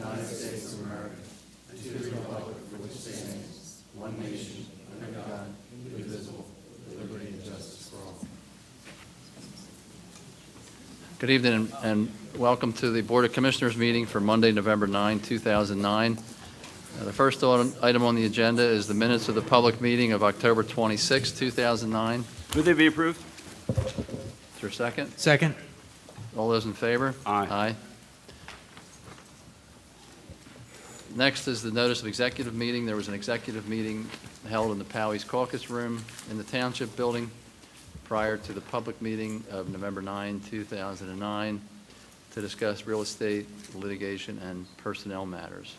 United States of America, and to the republic for which it stands, one nation, under God, indivisible, with liberty and justice for all. Good evening and welcome to the Board of Commissioners meeting for Monday, November 9, 2009. The first item on the agenda is the minutes of the public meeting of October 26, 2009. Would they be approved? Is there a second? Second. All those in favor? Aye. Next is the notice of executive meeting. There was an executive meeting held in the Powys Caucus Room in the Township building prior to the public meeting of November 9, 2009 to discuss real estate, litigation, and personnel matters.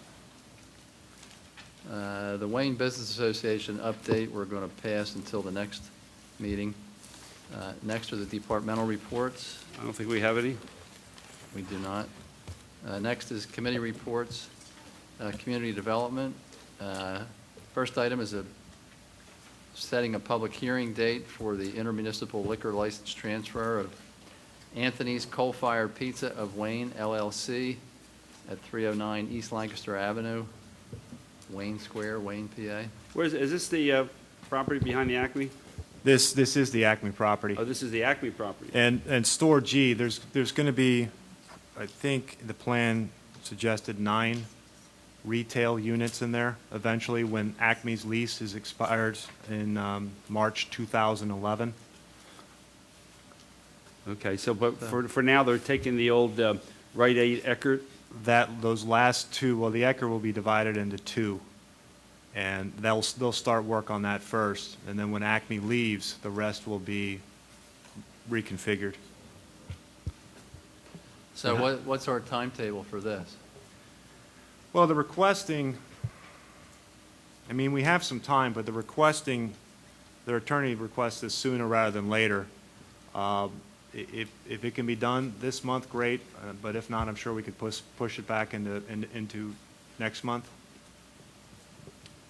The Wayne Business Association update we're going to pass until the next meeting. Next are the departmental reports. I don't think we have any. We do not. Next is committee reports. Community development. First item is setting a public hearing date for the intermunicipal liquor license transfer of Anthony's Coal-Fired Pizza of Wayne, LLC at 309 East Lancaster Avenue, Wayne Square, Wayne, PA. Is this the property behind the Acme? This is the Acme property. Oh, this is the Acme property. And store G, there's going to be, I think the plan suggested 9 retail units in there eventually when Acme's lease is expired in March 2011. Okay, so but for now they're taking the old Rite Aid Eckert. Those last 2, well, the Ecker will be divided into 2, and they'll start work on that first, and then when Acme leaves, the rest will be reconfigured. So what's our timetable for this? Well, the requesting, I mean, we have some time, but their attorney requests this sooner rather than later. If it can be done this month, great, but if not, I'm sure we could push it back into next month.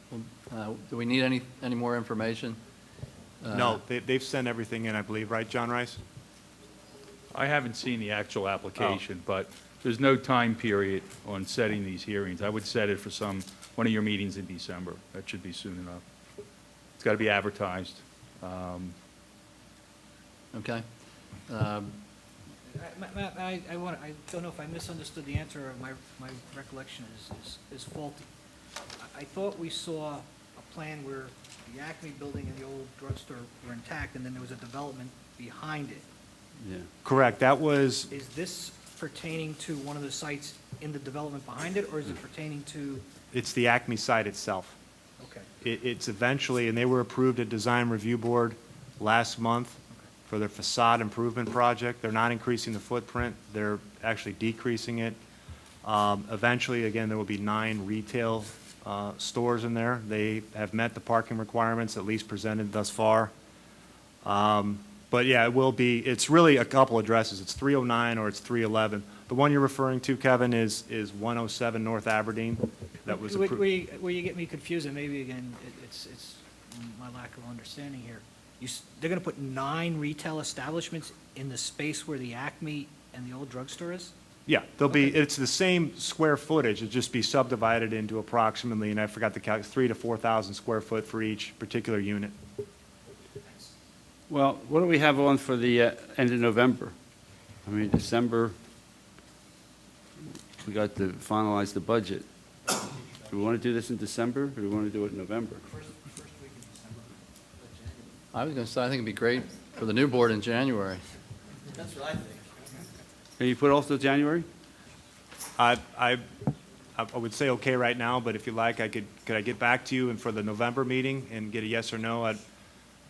Do we need any more information? No, they've sent everything in, I believe, right, John Rice? I haven't seen the actual application, but there's no time period on setting these hearings. I would set it for one of your meetings in December. That should be soon enough. It's got to be advertised. Okay. I don't know if I misunderstood the answer or my recollection is faulty. I thought we saw a plan where the Acme building and the old drugstore were intact, and then there was a development behind it. Yeah. Correct, that was, Is this pertaining to one of the sites in the development behind it, or is it pertaining to, it's the Acme site itself. okay, It's eventually, and they were approved at Design Review Board last month for their facade improvement project. They're not increasing the footprint, they're actually decreasing it. Eventually, again, there will be 9 retail stores in there. They have met the parking requirements, at least presented thus far. But yeah, it will be, it's really a couple addresses. It's 309 or it's 311. The one you're referring to, Kevin, is 107 North Aberdeen. That was approved. where you get me confused, and maybe again, it's my lack of understanding here. They're gonna put 9 retail establishments in the space where the Acme and the old drugstore is? Yeah, it's the same square footage. It'll just be subdivided into approximately, and I forgot the calc, 3,000 to 4,000 square foot for each particular unit. Well, what do we have on for the end of November? I mean, December, we got to finalize the budget. Do we want to do this in December, or do we want to do it in November? First week of December. I was going to say, I think it'd be great for the new board in January. That's what I think. Can you put off till January? I would say okay right now, but if you like, could I get back to you and for the November meeting and get a yes or no?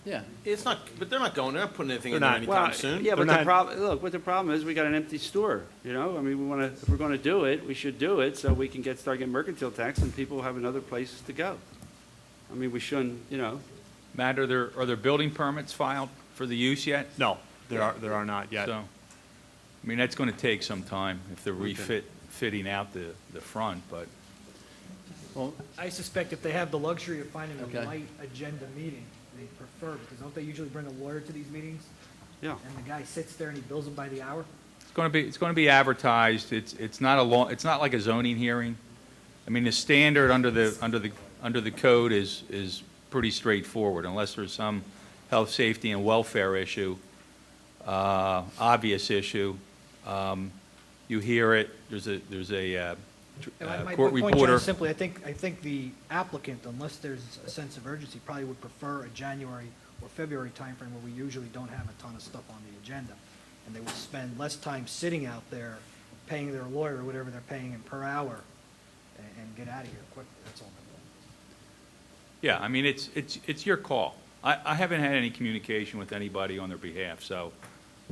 Yeah. It's not, but they're not putting anything in They're there not. anytime soon. Yeah, but They're the not- problem, look, what the problem is, we got an empty store, you know? I mean, if we're going to do it, we should do it so we can start getting mercantile tax and people have another place to go. I mean, we shouldn't, you know. Matt, are there building permits filed for the use yet? No, there are not yet. So, I mean, that's going to take some time if they're fitting out the front, but Well, I suspect if they have the luxury of finding Okay. a light agenda meeting, they prefer, because don't they usually bring a lawyer to these meetings? Yeah. And the guy sits there and he bills them by the hour? It's going to be advertised. It's not like a zoning hearing. I mean, the standard under the code is pretty straightforward, unless there's some health, safety, and welfare issue, obvious issue. You hear it, there's a My court point, John, reporter. is simply, I think the applicant, unless there's a sense of urgency, probably would prefer a January or February timeframe where we usually don't have a ton of stuff on the agenda. And they would spend less time sitting out there paying their lawyer, whatever they're paying him per hour, and get out of here quickly, that's all. Yeah, I mean, it's your call. I haven't had any communication with anybody on their behalf, so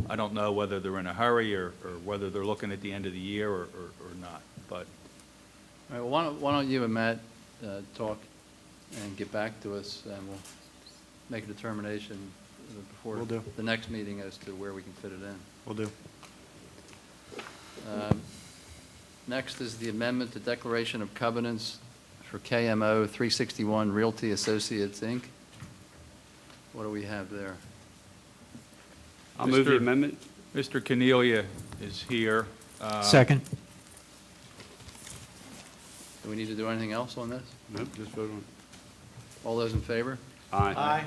I don't know whether they're in a hurry or whether they're looking at the end of the year or not, but. All right, well, why don't you and Matt talk and get back to us, and we'll make a determination before Will do. the next meeting as to where we can fit it in. Will do. Next is the amendment to Declaration of Covenants for KMO 361 Realty Associates, Inc. What do we have there? I'll move the Mr. amendment. Mr. Cornelia is here. Second. Do we need to do anything else on this? Nope, just vote on All those in favor? it. Aye.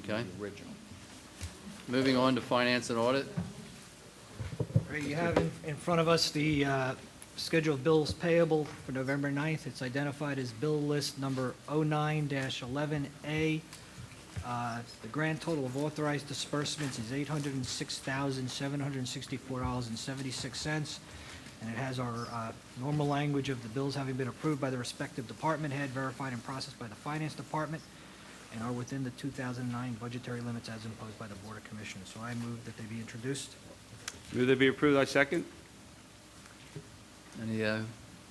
Okay. Moving on to Finance and Audit. All right, you have in front of us the schedule of bills payable for November 9th. It's identified as bill list number 09-11A. The grand total of authorized disbursements is $806,764.76. And it has our normal language of the bills having been approved by the respective department head, verified and processed by the Finance Department, and are within the 2009 budgetary limits as imposed by the Board of Commissioners. So I move that they be introduced. Move they be approved, I second. Any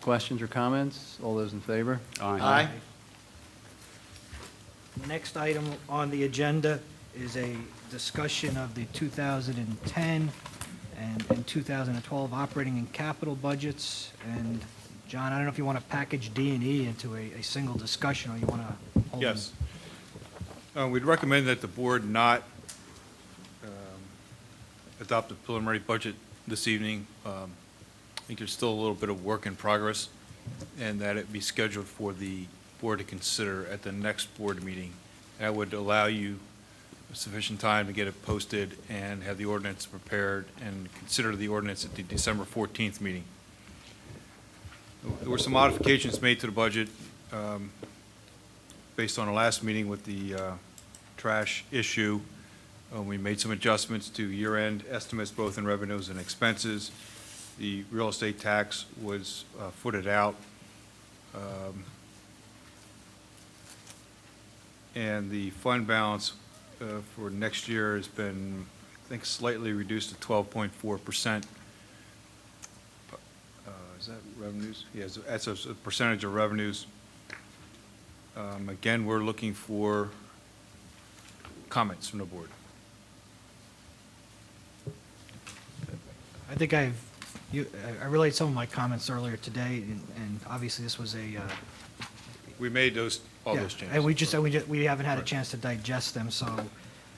questions or comments? All those in favor? Aye. The next item on the agenda is a discussion of the 2010 and 2012 operating and capital budgets. And John, I don't know if you want to package D and E into a single discussion, or you want to hold them. Yes. We'd recommend that the board not adopt a preliminary budget this evening. I think there's still a little bit of work in progress, and that it be scheduled for the board to consider at the next board meeting. That would allow you sufficient time to get it posted and have the ordinance prepared and consider the ordinance at the December 14th meeting. There were some modifications made to the budget based on the last meeting with the trash issue. We made some adjustments to year-end estimates, both in revenues and expenses. The real estate tax was footed out. And the fund balance for next year has been, I think, slightly reduced to 12.4%. Is that revenues? Yes, that's a percentage of revenues. Again, we're looking for comments from the board. I think I relayed some of my comments earlier today, and obviously this was a We made all yeah, those changes. and we haven't had a Right. chance to digest them, so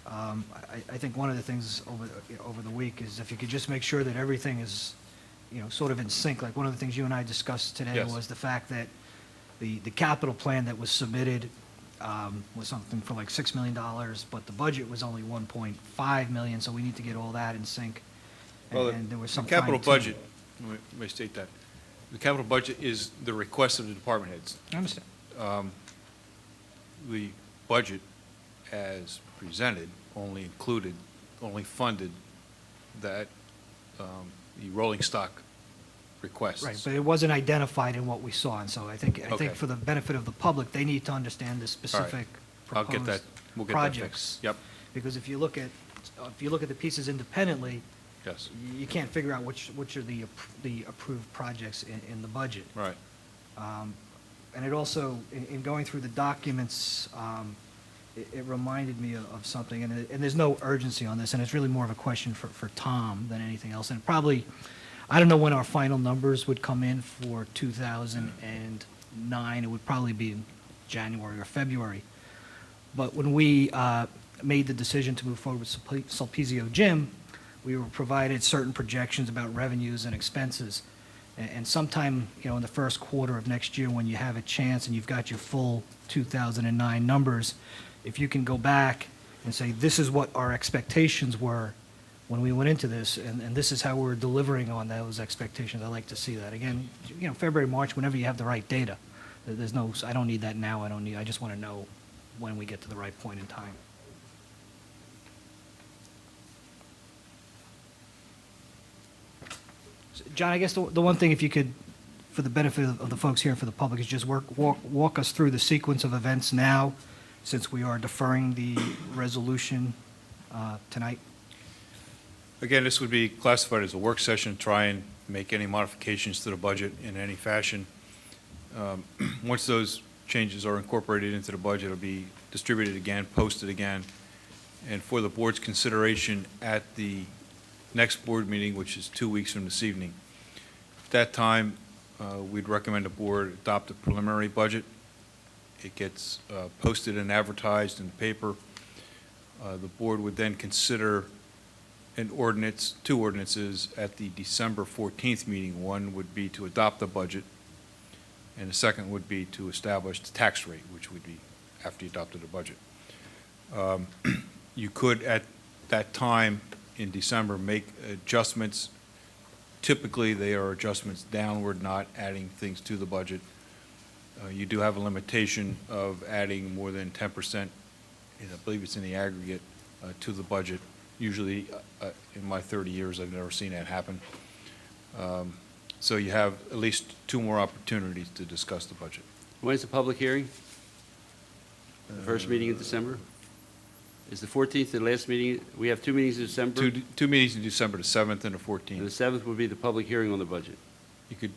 I think one of the things over the week is if you could just make sure that everything is, sort of in sync. Like one of the things you and I discussed today Yes. was the fact that the capital plan that was submitted was something for like $6 million, but the budget was only $1.5 million, so we need to get all that in sync. Well, And there was some the capital fine-tuning. budget, let me state that. The capital budget is the request of the department heads. I understand. The budget as presented only funded that, the rolling stock requests. Right, but it wasn't identified in what we saw, and so I think Okay. for the benefit of the public, they need to understand the specific I'll get that, proposed we'll get that projects. fixed. Yep, Because if you look at the pieces independently, yes, you can't figure out which are the approved projects in the budget. right. And it also, in going through the documents, it reminded me of something, and there's no urgency on this, and it's really more of a question for Tom than anything else. And probably, I don't know when our final numbers would come in for 2009. It would probably be in January or February. But when we made the decision to move forward with Sulpizio Gym, we were provided certain projections about revenues and expenses. And sometime, in the first quarter of next year, when you have a chance and you've got your full 2009 numbers, if you can go back and say, this is what our expectations were when we went into this, and this is how we're delivering on those expectations, I'd like to see that. Again, February, March, whenever you have the right data. There's no, I don't need that now, I just want to know when we get to the right point in time. John, I guess the one thing, if you could, for the benefit of the folks here and for the public, is just walk us through the sequence of events now, since we are deferring the resolution tonight. Again, this would be classified as a work session, try and make any modifications to the budget in any fashion. Once those changes are incorporated into the budget, it'll be distributed again, posted again, and for the board's consideration at the next board meeting, which is 2 weeks from this evening. At that time, we'd recommend the board adopt a preliminary budget. It gets posted and advertised in the paper. The board would then consider an ordinance, 2 ordinances at the December 14th meeting. One would be to adopt the budget, and the second would be to establish the tax rate, which would be after you adopted the budget. You could, at that time in December, make adjustments. Typically, they are adjustments downward, not adding things to the budget. You do have a limitation of adding more than 10%, and I believe it's in the aggregate, to the budget. Usually, in my 30 years, I've never seen that happen. So you have at least 2 more opportunities to discuss the budget. When's the public hearing? The first meeting in December? Is the 14th the last meeting? We have 2 meetings in December? Two meetings in December, the 7th and the 14th. And the 7th would be the public hearing on the budget. You could,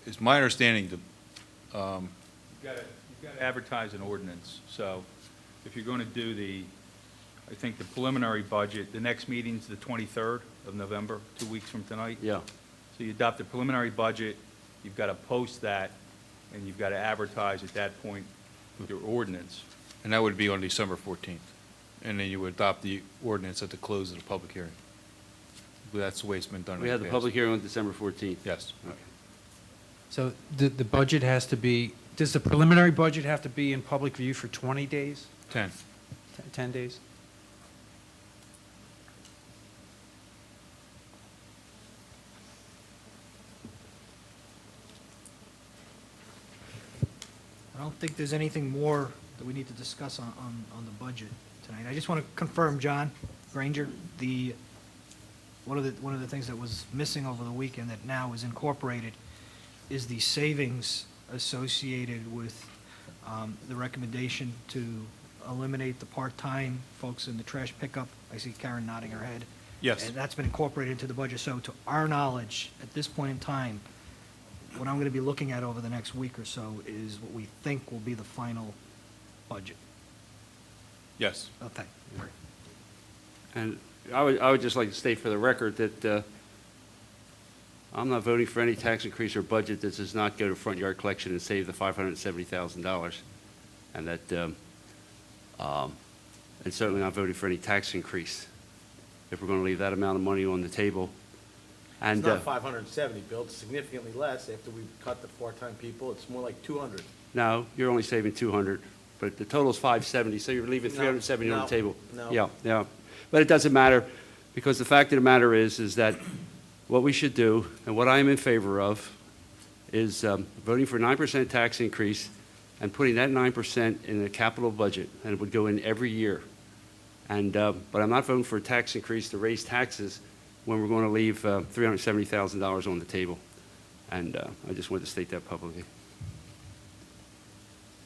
it's my understanding that, You've got to advertise an ordinance, so if you're going to do I think the preliminary budget, the next meeting's the 23rd of November, 2 weeks from tonight. Yeah. So you adopt the preliminary budget, you've got to post that, and you've got to advertise at that point your ordinance. and that would be on December 14th. And then you would adopt the ordinance at the close of the public hearing. That's the way it's been done in the We past. had the public hearing on December 14th. Yes. Okay. So the budget has to be, does the preliminary budget have to be in public view for 20 days, 10. 10 days? I don't think there's anything more that we need to discuss on the budget tonight. I just want to confirm, John Granger, one of the things that was missing over the weekend that now is incorporated is the savings associated with the recommendation to eliminate the part-time folks in the trash pickup. I see Karen nodding her head. Yes. And that's been incorporated into the budget. So to our knowledge, at this point in time, what I'm going to be looking at over the next week or so is what we think will be the final budget. Yes. Okay. And I would just like to state for the record that I'm not voting for any tax increase or budget that does not go to front yard collection and save the $570,000. And that, and certainly not voting for any tax increase if we're going to leave that amount of money on the table. And It's not 570, Bill, it's significantly less after we cut the part-time people, it's more like 200. no, you're only saving 200, but the total is 570, so you're leaving No, 370 on the no, table. no. Yeah, yeah. But it doesn't matter, because the fact of the matter is that what we should do, and what I am in favor of, is voting for a 9% tax increase and putting that 9% in the capital budget, and it would go in every year. And, but I'm not voting for a tax increase to raise taxes when we're going to leave $370,000 on the table. And I just wanted to state that publicly.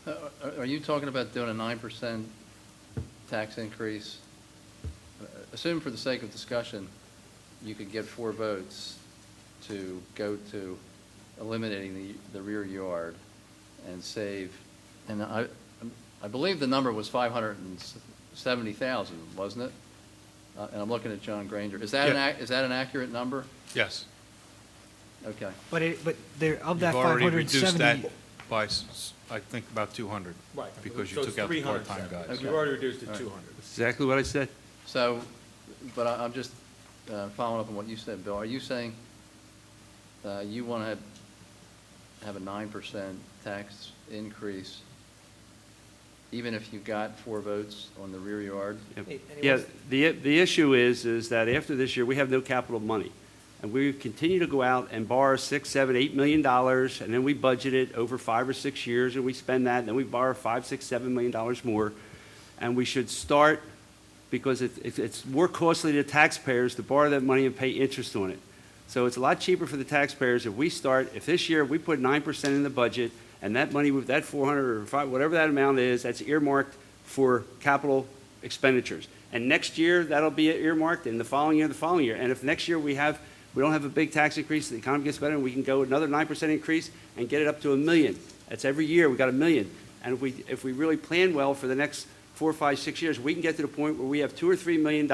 Are you talking about doing a 9% tax increase? Assume for the sake of discussion, you could get 4 votes to go to eliminating the rear yard and save, and I believe the number was 570,000, wasn't it? And I'm looking at John Granger. Is that Yeah. is that an accurate number? Yes. Okay. But there, of that You've already reduced 570, by, I think, about 200. Right. Because you So it's took out the 300. part-time guys. Okay. We've already reduced it All right. 200. That's exactly what I said. So, but I'm just following up on what you said, Bill. Are you saying you want to have a 9% tax increase even if you got 4 votes on the rear yard? Yep. And he Yeah, wants- the issue is that after this year, we have no capital money. And we continue to go out and borrow $6, $7, $8 million, and then we budget it over 5 or 6 years, and we spend that, and then we borrow $5, $6, $7 million more. And we should start, because it's more costly to taxpayers to borrow that money and pay interest on it. So it's a lot cheaper for the taxpayers if we start, if this year we put 9% in the budget, and that money, with that 400 or 5, whatever that amount is, that's earmarked for capital expenditures. And next year, that'll be earmarked, and the following year. And if next year we don't have a big tax increase, the economy gets better, and we can go another 9% increase and get it up to $1 million. That's every year, we got $1 million. And if we really plan well for the next 4, 5, 6 years, we can get to the point where we have $2 or $3 million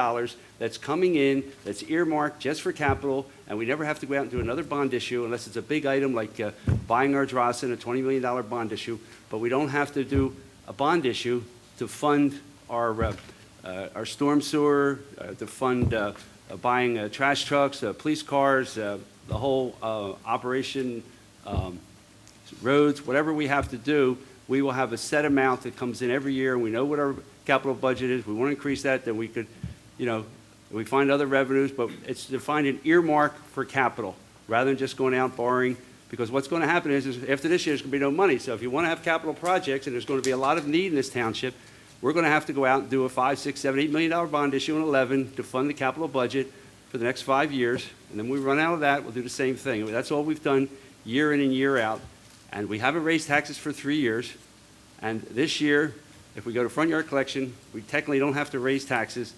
that's coming in, that's earmarked just for capital, and we never have to go out and do another bond issue unless it's a big item like buying our Drossen, a $20 million bond issue. But we don't have to do a bond issue to fund our storm sewer, to fund buying trash trucks, police cars, the whole operation, roads, whatever we have to do. We will have a set amount that comes in every year, and we know what our capital budget is. We want to increase that, then we could, we find other revenues, but it's to find an earmark for capital, rather than just going out borrowing, because what's going to happen is after this year, there's going to be no money. So if you want to have capital projects, and there's going to be a lot of need in this township, we're going to have to go out and do a $5, $6, $7, $8 million bond issue in 11 to fund the capital budget for the next 5 years. And then when we run out of that, we'll do the same thing. That's all we've done year in and year out. And we haven't raised taxes for 3 years. And this year, if we go to front yard collection, we technically don't have to raise taxes,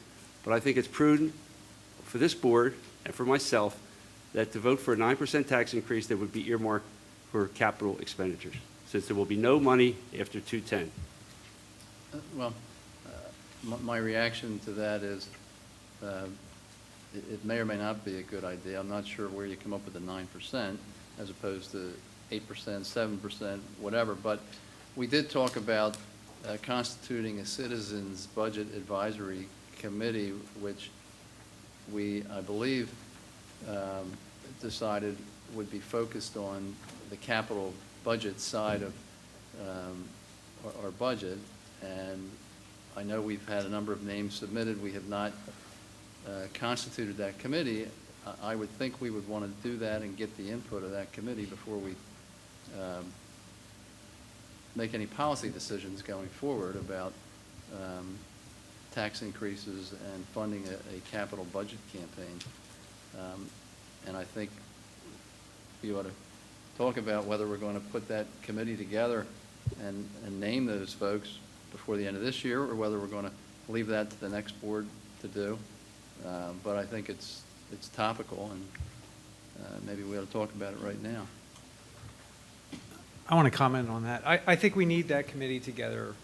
but I think it's prudent for this board and for myself that to vote for a 9% tax increase that would be earmarked for capital expenditures, since there will be no money after 210. Well, my reaction to that is it may or may not be a good idea. I'm not sure where you come up with the 9% as opposed to 8%, 7%, whatever. But we did talk about constituting a citizens budget advisory committee, which we, I believe, decided would be focused on the capital budget side of our budget. And I know we've had a number of names submitted. We have not constituted that committee. I would think we would want to do that and get the input of that committee before we make any policy decisions going forward about tax increases and funding a capital budget campaign. And I think we ought to talk about whether we're going to put that committee together and name those folks before the end of this year, or whether we're going to leave that to the next board to do. But I think it's topical, and maybe we ought to talk about it right now. I want to comment on that. I think we need that committee together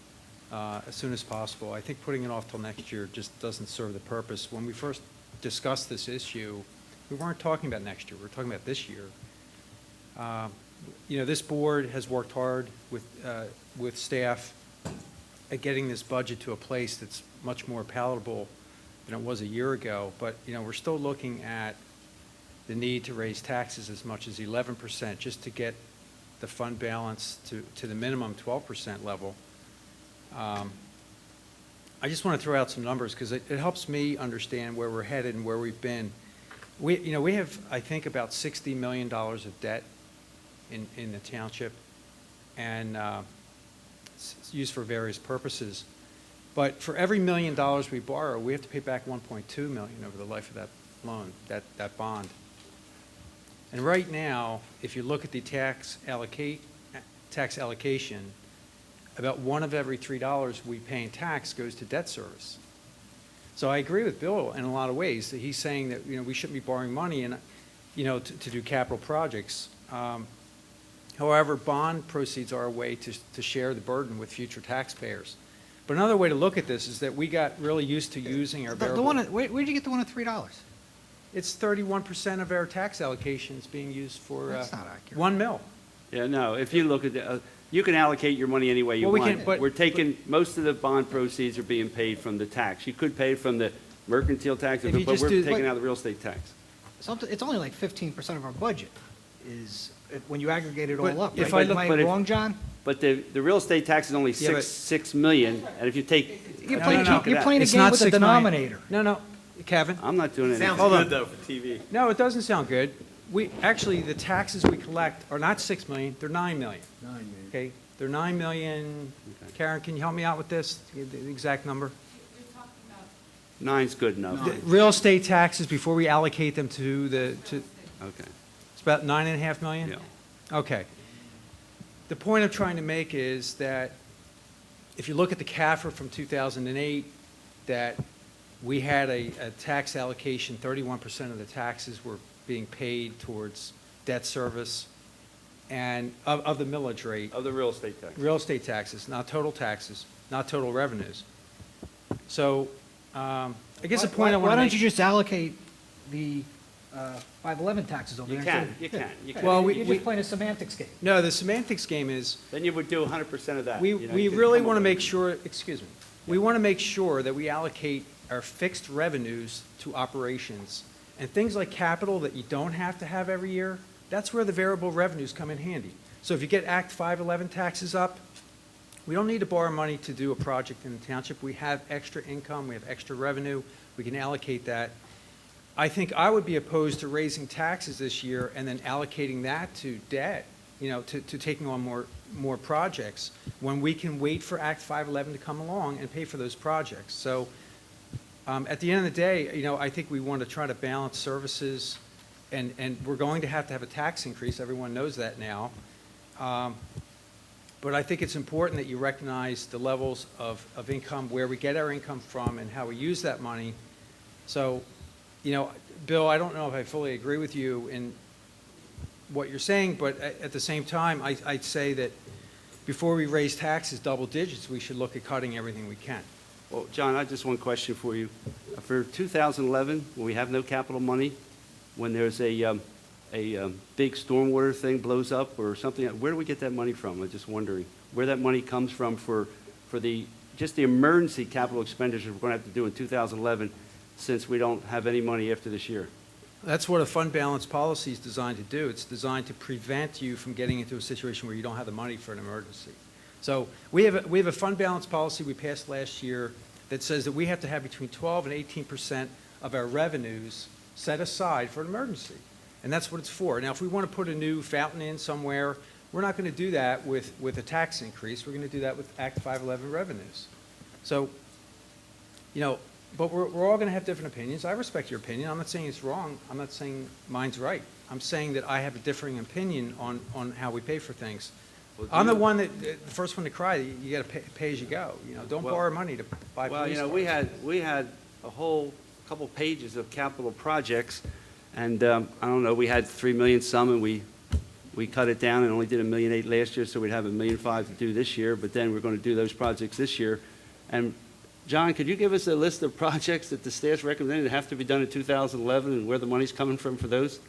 as soon as possible. I think putting it off till next year just doesn't serve the purpose. When we first discussed this issue, we weren't talking about next year. We were talking about this year. This board has worked hard with staff at getting this budget to a place that's much more palatable than it was a year ago. But, we're still looking at the need to raise taxes as much as 11% just to get the fund balance to the minimum 12% level. I just want to throw out some numbers because it helps me understand where we're headed and where we've been. We have, I think, about $60 million of debt in the township, and it's used for various purposes. But for every $1 million we borrow, we have to pay back $1.2 million over the life of that loan, that bond. And right now, if you look at the tax allocation, about one of every $3 we pay in tax goes to debt service. So I agree with Bill in a lot of ways that he's saying that we shouldn't be borrowing money and to do capital projects. However, bond proceeds are a way to share the burden with future taxpayers. But another way to look at this is that we got really used to using our variable. Where did you get the one at $3? It's 31% of our tax allocation is being used for That's not accurate. $1 million. Yeah, no, if you look at You can allocate your money any way you Well, we want. can- but- We're taking, most of the bond proceeds are being paid from the tax. You could pay it from the mercantile tax, If but you just we're do- taking but- out the real estate tax. It's only like 15% of our budget is, when you aggregate it But all up, if right? I look- Am I but if- wrong, John? But the real estate tax is only Yeah, but- 6 million, and if you take. You're No, playing, no, no. you're playing a It's game not with the 6 million. denominator. No, Kevin. I'm not doing anything. Sounds Hold on. good, though, for TV. No, it doesn't sound good. Actually, the taxes we collect are not 6 million, they're 9 million. 9 million. Okay, they're 9 million. Karen, can you help me out with this, the exact number? 9's good enough. The real estate taxes, before we allocate them to Okay, it's about 9.5 million? yeah. Okay. The point I'm trying to make is that if you look at the CAFR from 2008, that we had a tax allocation, 31% of the taxes were being paid towards debt service and of the millage rate, Of the real estate tax. real estate taxes, not total revenues. So I guess the point I want to make. Why don't you just allocate the 511 taxes over You there? can, you can, you can. Well, You're just playing a semantics game. No, the semantics game is, Then you would do 100% of that. we you know, we you could really come want to up make with- sure, excuse me, we want to make sure that we allocate our fixed revenues to operations. And things like capital that you don't have to have every year, that's where the variable revenues come in handy. So if you get Act 511 taxes up, we don't need to borrow money to do a project in the township. We have extra income, we have extra revenue, we can allocate that. I think I would be opposed to raising taxes this year and then allocating that to debt, to taking on more projects, when we can wait for Act 511 to come along and pay for those projects. So at the end of the day, I think we want to try to balance services, and we're going to have a tax increase. Everyone knows that now. But I think it's important that you recognize the levels of income, where we get our income from, and how we use that money. So, Bill, I don't know if I fully agree with you in what you're saying, but at the same time, I'd say that before we raise taxes double digits, we should look at cutting everything we can. Well, John, I just one question for you. For 2011, when we have no capital money, when there's a big stormwater thing blows up or something, where do we get that money from? I'm just wondering where that money comes from for just the emergency capital expenditures we're going to have to do in 2011, since we don't have any money after this year. That's what a fund balance policy is designed to do. It's designed to prevent you from getting into a situation where you don't have the money for an emergency. So we have a fund balance policy we passed last year that says that we have to have between 12 and 18% of our revenues set aside for an emergency. And that's what it's for. Now, if we want to put a new fountain in somewhere, we're not going to do that with a tax increase. We're going to do that with Act 511 revenues. So, but we're all going to have different opinions. I respect your opinion. I'm not saying it's wrong. I'm not saying mine's right. I'm saying that I have a differing opinion on how we pay for things. Well, I'm the one the first one to cry. You got to pay as you go. Don't Well- borrow money to buy police Well, cars. we had a whole couple pages of capital projects, and I don't know, we had 3 million some, and we cut it down and only did $1.8 million last year, so we'd have $1.5 million to do this year, but then we're going to do those projects this year. And John, could you give us a list of projects that the staff's recommending that have to be done in 2011 and where the money's coming from for those?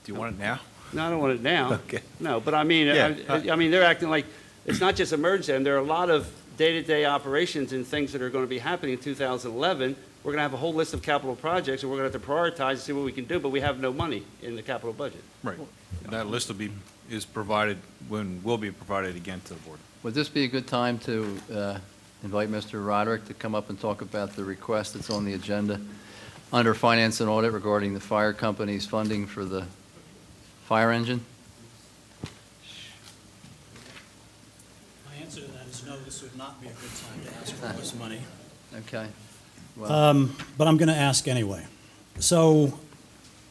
Do you want it now? No, I don't want it now. Okay. No, but I mean, Yeah. I mean, they're acting like, it's not just emergency, and there are a lot of day-to-day operations and things that are going to be happening in 2011. We're going to have a whole list of capital projects, and we're going to have to prioritize and see what we can do, but we have no money in the capital budget. Right. That list will be provided again to the board. Would this be a good time to invite Mr. Roderick to come up and talk about the request that's on the agenda under Finance and Audit regarding the fire company's funding for the fire engine? My answer to that is no, this would not be a good time to ask for this money. Okay. Well, But I'm going to ask anyway. So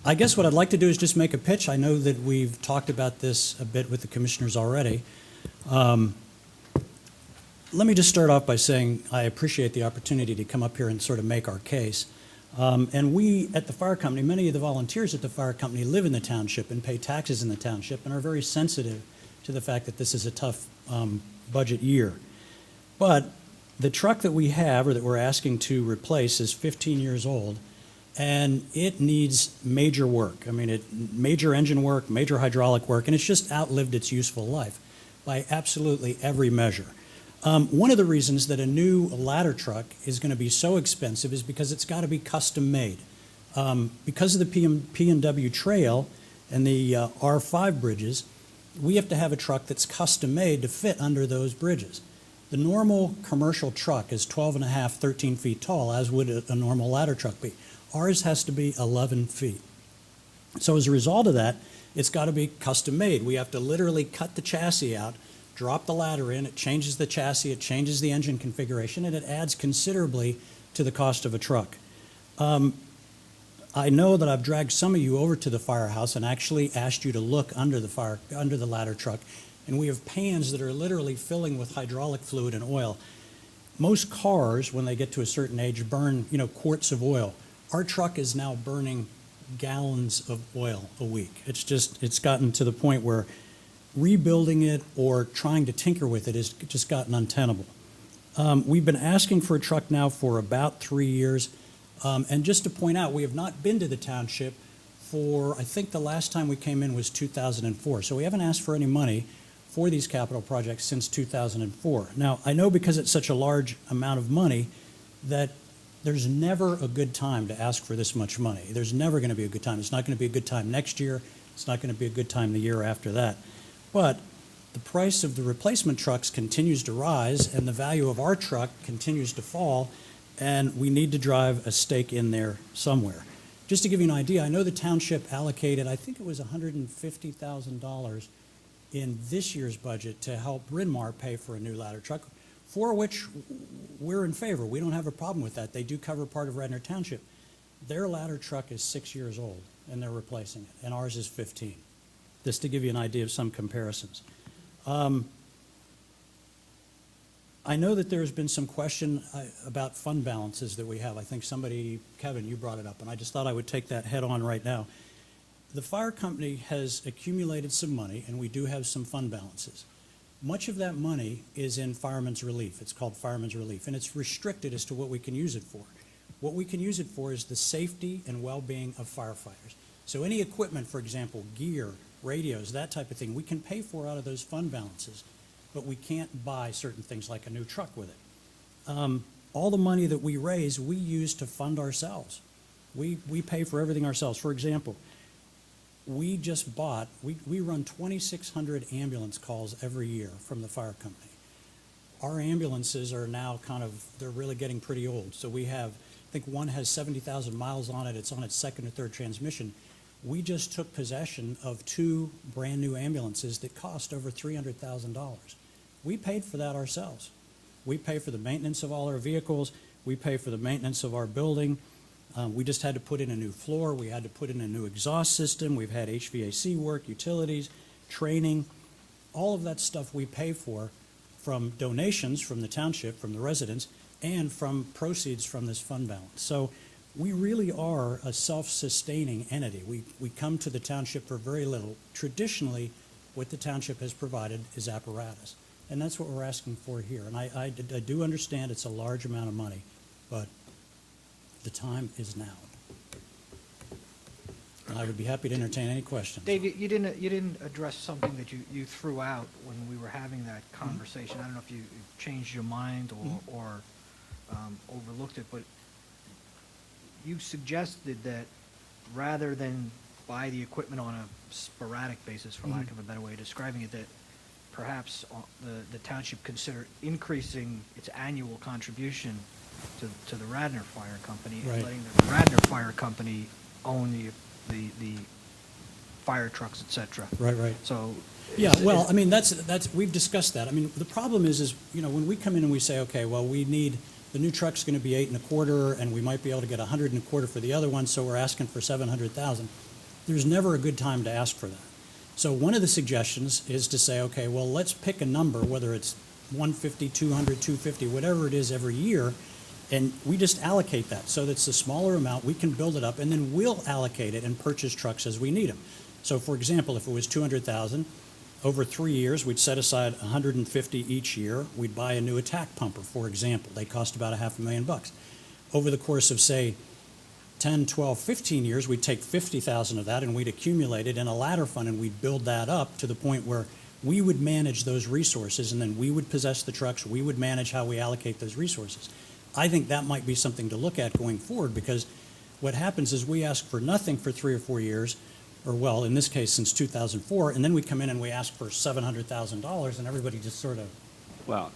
I guess what I'd like to do is just make a pitch. I know that we've talked about this a bit with the commissioners already. Let me just start off by saying I appreciate the opportunity to come up here and sort of make our case. And we at the fire company, many of the volunteers at the fire company live in the township and pay taxes in the township and are very sensitive to the fact that this is a tough budget year. But the truck that we have, or that we're asking to replace, is 15 years old, and it needs major work. I mean, major engine work, major hydraulic work, and it's just outlived its useful life by absolutely every measure. One of the reasons that a new ladder truck is going to be so expensive is because it's got to be custom made. Because of the P&W Trail and the R5 bridges, we have to have a truck that's custom made to fit under those bridges. The normal commercial truck is 12 and a half, 13 feet tall, as would a normal ladder truck be. Ours has to be 11 feet. So as a result of that, it's got to be custom made. We have to literally cut the chassis out, drop the ladder in, it changes the chassis, it changes the engine configuration, and it adds considerably to the cost of a truck. I know that I've dragged some of you over to the firehouse and actually asked you to look under the ladder truck, and we have pans that are literally filling with hydraulic fluid and oil. Most cars, when they get to a certain age, burn, quarts of oil. Our truck is now burning gallons of oil a week. It's gotten to the point where rebuilding it or trying to tinker with it has just gotten untenable. We've been asking for a truck now for about 3 years. And just to point out, we have not been to the township for, I think the last time we came in was 2004. So we haven't asked for any money for these capital projects since 2004. Now, I know because it's such a large amount of money that there's never a good time to ask for this much money. There's never going to be a good time. It's not going to be a good time next year. It's not going to be a good time the year after that. But the price of the replacement trucks continues to rise, and the value of our truck continues to fall, and we need to drive a stake in there somewhere. Just to give you an idea, I know the township allocated, I think it was $150,000 in this year's budget to help Bryn Mawr pay for a new ladder truck, for which we're in favor. We don't have a problem with that. They do cover part of Radnor Township. Their ladder truck is 6 years old, and they're replacing it, and ours is 15. Just to give you an idea of some comparisons. I know that there's been some question about fund balances that we have. I think somebody, Kevin, you brought it up, and I just thought I would take that head on right now. The fire company has accumulated some money, and we do have some fund balances. Much of that money is in Fireman's Relief. It's called Fireman's Relief, and it's restricted as to what we can use it for. What we can use it for is the safety and well-being of firefighters. So any equipment, for example, gear, radios, that type of thing, we can pay for out of those fund balances, but we can't buy certain things like a new truck with it. All the money that we raise, we use to fund ourselves. We pay for everything ourselves. For example, we just bought, we run 2,600 ambulance calls every year from the fire company. Our ambulances are now they're really getting pretty old. So we have, I think one has 70,000 miles on it. It's on its second or third transmission. We just took possession of 2 brand new ambulances that cost over $300,000. We paid for that ourselves. We pay for the maintenance of all our vehicles. We pay for the maintenance of our building. We just had to put in a new floor. We had to put in a new exhaust system. We've had HVAC work, utilities, training. All of that stuff we pay for from donations from the township, from the residents, and from proceeds from this fund balance. So we really are a self-sustaining entity. We come to the township for very little. Traditionally, what the township has provided is apparatus, and that's what we're asking for here. And I do understand it's a large amount of money, but the time is now. And I would be happy to entertain any questions. Dave, you didn't address something that you threw out when we were having that conversation. I don't know if you changed your mind or overlooked it, but you suggested that rather than buy the equipment on a sporadic basis, for lack of a better way of describing it, that perhaps the township consider increasing its annual contribution to the Radnor Fire Company, Right. and letting the Radnor Fire Company own the fire trucks, et cetera. Right. So. Yeah, well, I mean, that's we've discussed that. I mean, the problem is when we come in and we say, okay, well, we need, the new truck's going to be 8 1/4, and we might be able to get 100 1/4 for the other one, so we're asking for 700,000. There's never a good time to ask for that. So one of the suggestions is to say, okay, well, let's pick a number, whether it's 150, 200, 250, whatever it is every year, and we just allocate that. So that's a smaller amount, we can build it up, and then we'll allocate it and purchase trucks as we need them. So for example, if it was 200,000, over 3 years, we'd set aside 150 each year. We'd buy a new attack pumper, for example. They cost about $500,000. Over the course of, say, 10, 12, 15 years, we'd take 50,000 of that and we'd accumulate it in a ladder fund and we'd build that up to the point where we would manage those resources and then we would possess the trucks, we would manage how we allocate those resources. I think that might be something to look at going forward, because what happens is we ask for nothing for 3 or 4 years, or well, in this case, since 2004, and then we come in and we ask for $700,000 and everybody just sort of, Well,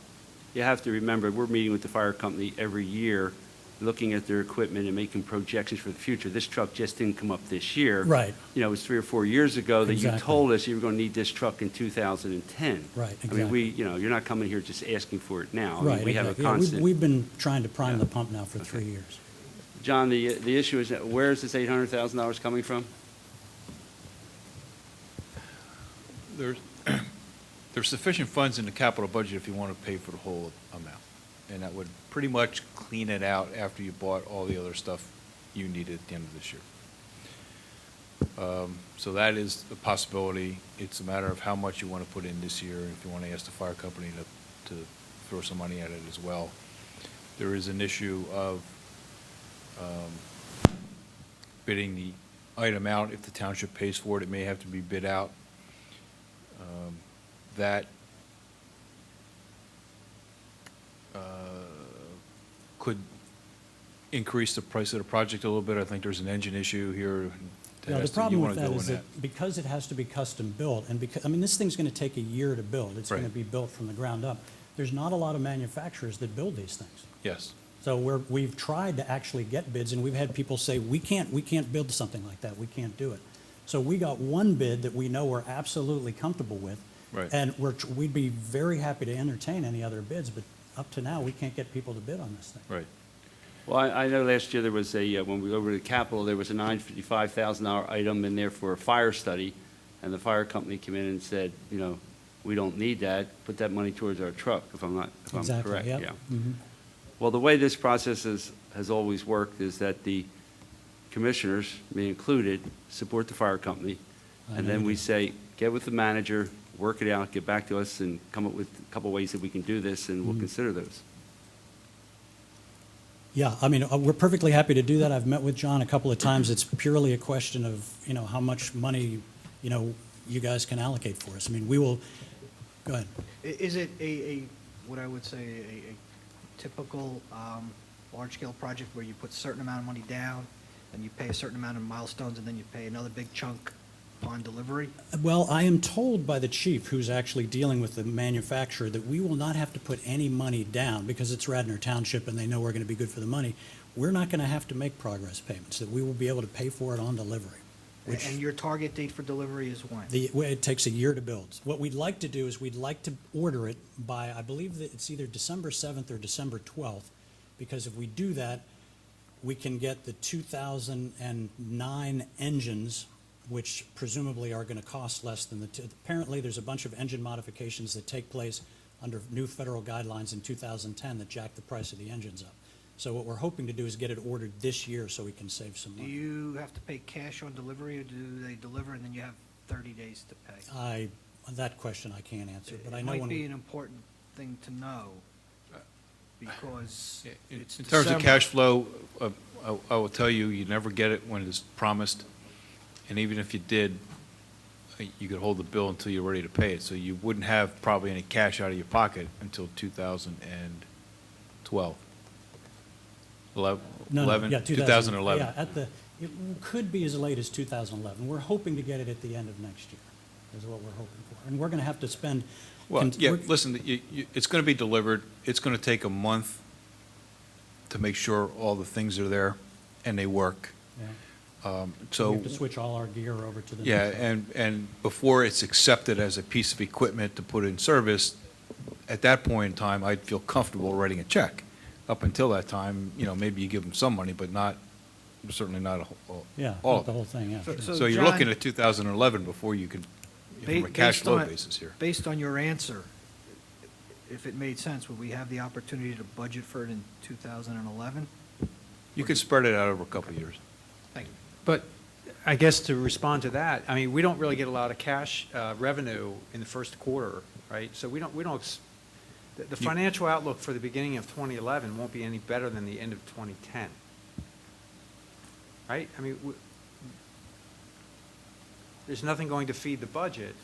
you have to remember, we're meeting with the fire company every year, looking at their equipment and making projections for the future. This truck just didn't come up this year. Right. You know, it was 3 or 4 years ago that you Exactly. told us you were going to need this truck in 2010. Right, I mean, exactly. you're not coming here just asking for it now. I mean, right, we have a exactly. Yeah, constant. we've been trying to prime Yeah. the pump now for 3 years. John, the issue is, that where is this $800,000 coming from? There's, there's sufficient funds in the capital budget if you want to pay for the whole amount. And that would pretty much clean it out after you bought all the other stuff you needed at the end of this year. So that is a possibility. It's a matter of how much you want to put in this year, if you want to ask the fire company to throw some money at it as well. There is an issue of bidding the item out. If the township pays for it, it may have to be bid out. That could increase the price of the project a little bit. I think there's an engine issue here. Yeah, the You problem wanna with that go is in that because it has to be custom built, and because, I mean, this thing's gonna take a year to build. It's gonna Right. be built from the ground up. There's not a lot of manufacturers that build these things. Yes. So we've tried to actually get bids, and we've had people say, we can't build something like that, we can't do it. So we got one bid that we know we're absolutely comfortable with. Right. And we'd be very happy to entertain any other bids, but up to now, we can't get people to bid on this thing. Right. Well, I know last year there was when we were over to the Capitol, there was a $955,000 item in there for a fire study, and the fire company came in and said, you know, we don't need that, put that money towards our truck, if I'm Exactly, correct. yep. Yeah. Mhm. Well, the way this process has always worked is that the commissioners, me included, support the fire company, I and know then you we do. say, get with the manager, work it out, get back to us, and come up with a couple ways that we can do this, and we'll consider those. Yeah, I mean, we're perfectly happy to do that. I've met with John a couple of times. It's purely a question of, you know, how much money, you know, you guys can allocate for us. I mean, we will, go ahead. Is it what I would say, a typical large-scale project where you put a certain amount of money down, and you pay a certain amount of milestones, and then you pay another big chunk upon delivery? Well, I am told by the chief, who's actually dealing with the manufacturer, that we will not have to put any money down because it's Radnor Township and they know we're going to be good for the money. We're not going to have to make progress payments, that we will be able to pay for it on delivery. Which And your target date for delivery is when? it takes a year to build. What we'd like to do is we'd like to order it by, I believe that it's either December 7th or December 12th, because if we do that, we can get the 2009 engines, which presumably are going to cost less than apparently there's a bunch of engine modifications that take place under new federal guidelines in 2010 that jack the price of the engines up. So what we're hoping to do is get it ordered this year so we can save some Do money. you have to pay cash on delivery, or do they deliver and then you have 30 days to pay? That question I can't answer, but I know It when might be we, an important thing to know, because In it's terms of December. cash flow, I will tell you, you never get it when it's promised. And even if you did, you could hold the bill until you're ready to pay it. So you wouldn't have probably any cash out of your pocket until 2012. no, 11, yeah, 2011. Yeah, it could be as late as 2011. We're hoping to get it at the end of next year, is what we're hoping for. And we're going to have to spend. Well, yeah, we're- listen, it's going to be delivered. It's going to take a month to make sure all the things are there and they work. Yeah. So. We have to switch all our gear over to the. new Yeah, stuff. and before it's accepted as a piece of equipment to put in service, at that point in time, I'd feel comfortable writing a check. Up until that time, you know, maybe you give them some money, but certainly not Yeah, all not of the it. whole thing, yeah. sure. So you're looking at 2011 before you can, from a cash flow basis here. Based on your answer, if it made sense, would we have the opportunity to budget for it in 2011? You could spread it out over a couple of years. Thank you. But I guess to respond to that, I mean, we don't really get a lot of cash revenue in the first quarter, right? So the financial outlook for the beginning of 2011 won't be any better than the end of 2010. right? I mean, there's nothing going to feed the budget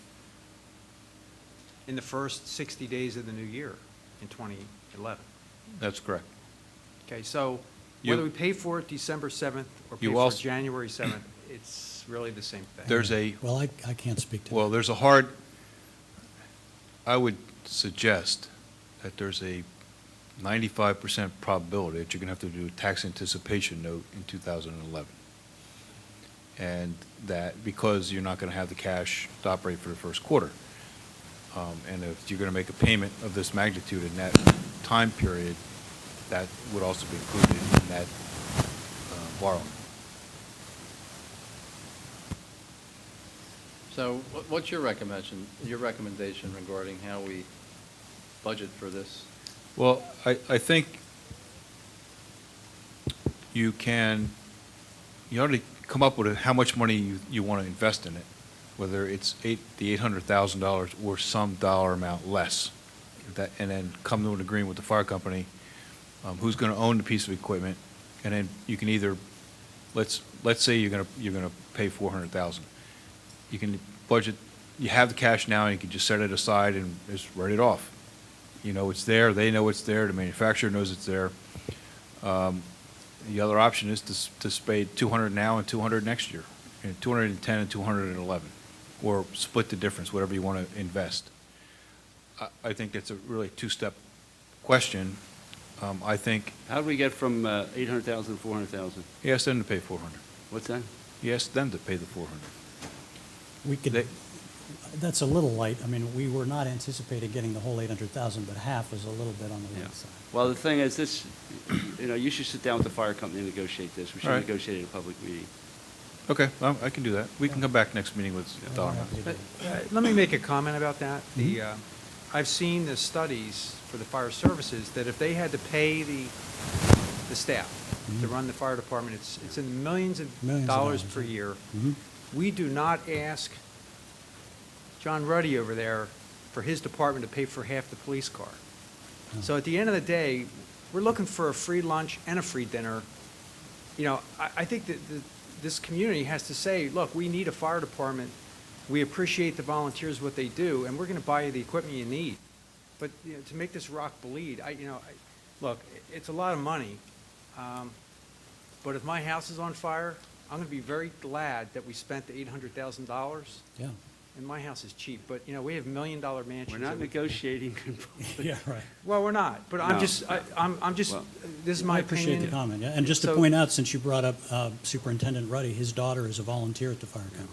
in the first 60 days of the new year in 2011. That's correct. Okay, so You- whether we pay for it December 7th or pay You for it also- January 7th, it's really the same thing. There's a, Well, I can't speak to well, that. there's a hard, I would suggest that there's a 95% probability that you're going to have to do a tax anticipation note in 2011. And that, because you're not going to have the cash to operate for the first quarter. And if you're going to make a payment of this magnitude in that time period, that would also be included in that borrowing. So what's your recommendation regarding how we budget for this? Well, I think you ought to come up with how much money you want to invest in it, whether it's the $800,000 or some dollar amount less. And then come to an agreement with the fire company, who's going to own the piece of equipment, and then you can either, let's say you're going to pay $400,000. You can budget, you have the cash now, and you can just set it aside and just write it off. You know it's there, they know it's there, the manufacturer knows it's there. The other option is to pay 200 now and 200 next year, and 210 and 211, or split the difference, whatever you want to invest. I think it's a really two-step question. I think How do we get from 800,000 to 400,000? he asked them to pay 400. What's that? He asked them to pay the 400. We could, They- that's a little light. I mean, we were not anticipating getting the whole 800,000, but half was a little bit on the Yeah. light side. Well, the thing is, this, you should sit down with the fire company and negotiate this. We should All right. negotiate it in a public meeting. Okay, well, I can do that. We can come back next meeting with We're dollar happy amounts. to do that. Let me make a comment about that. I've seen the studies for the fire services that if they had to pay the staff to run the fire department, it's in the millions of Millions of dollars dollars, per yeah. year. Mhm. We do not ask John Ruddy over there for his department to pay for half the police car. So at the end of the day, we're looking for a free lunch and a free dinner. You know, I think that this community has to say, look, we need a fire department. We appreciate the volunteers, what they do, and we're going to buy you the equipment you need. But you know, to make this rock bleed, look, it's a lot of money. But if my house is on fire, I'm going to be very glad that we spent the $800,000. Yeah, And my house is cheap, but, you know, we have $1 million mansions. We're not that we- negotiating. yeah, right. Well, we're not, but No. I'm just, Well, this is my I appreciate the opinion. comment, yeah. And just to So- point out, since you brought up Superintendent Ruddy, his daughter is a volunteer at the fire company.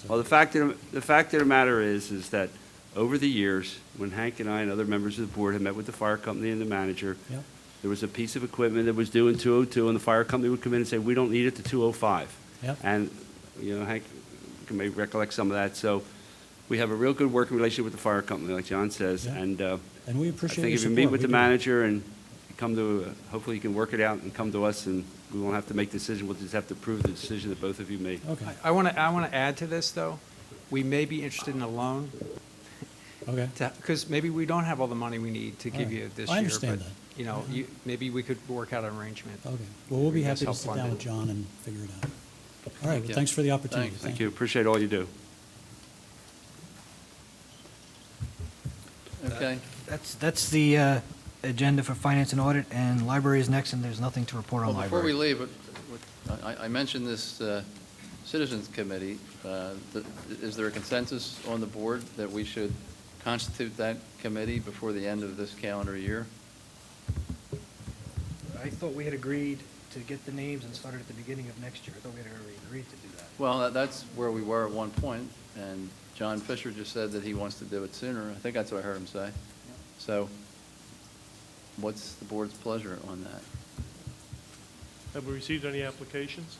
Well, the fact of the matter is that over the years, when Hank and I and other members of the board had met with the fire company and the manager, Yep. there was a piece of equipment that was due in 202, and the fire company would come in and say, we don't need it to 205. Yep. And, you know, Hank can maybe recollect some of that. So we have a real good working relationship with the fire company, like John says. Yeah. And And we I appreciate think your if you support. meet with We the do. manager and you come to, hopefully you can work it out and come to us, and we won't have to make the decision. We'll just have to approve the decision that both of you made. Okay, I want to add to this, though. We may be interested in a loan, okay. because maybe we don't have all the money we need to give All you right. this I year. understand but, that. You know, maybe we could work out an arrangement. Okay, well, we'll be You guys happy to help sit fund down it. with John and figure it out. All right, well, you. thanks for the opportunity. Thanks. Thank you. Appreciate all you do. Okay. That's the agenda for finance and audit, and library is next, and there's nothing to report on Well, before we library. leave, I mentioned this Citizens Committee. Is there a consensus on the board that we should constitute that committee before the end of this calendar year? I thought we had agreed to get the names and start it at the beginning of next year. I thought we had already agreed to do that. Well, that's where we were at one point, and John Fisher just said that he wants to do it sooner. I think that's what I heard him say. So what's the board's pleasure on that? Have we received any applications?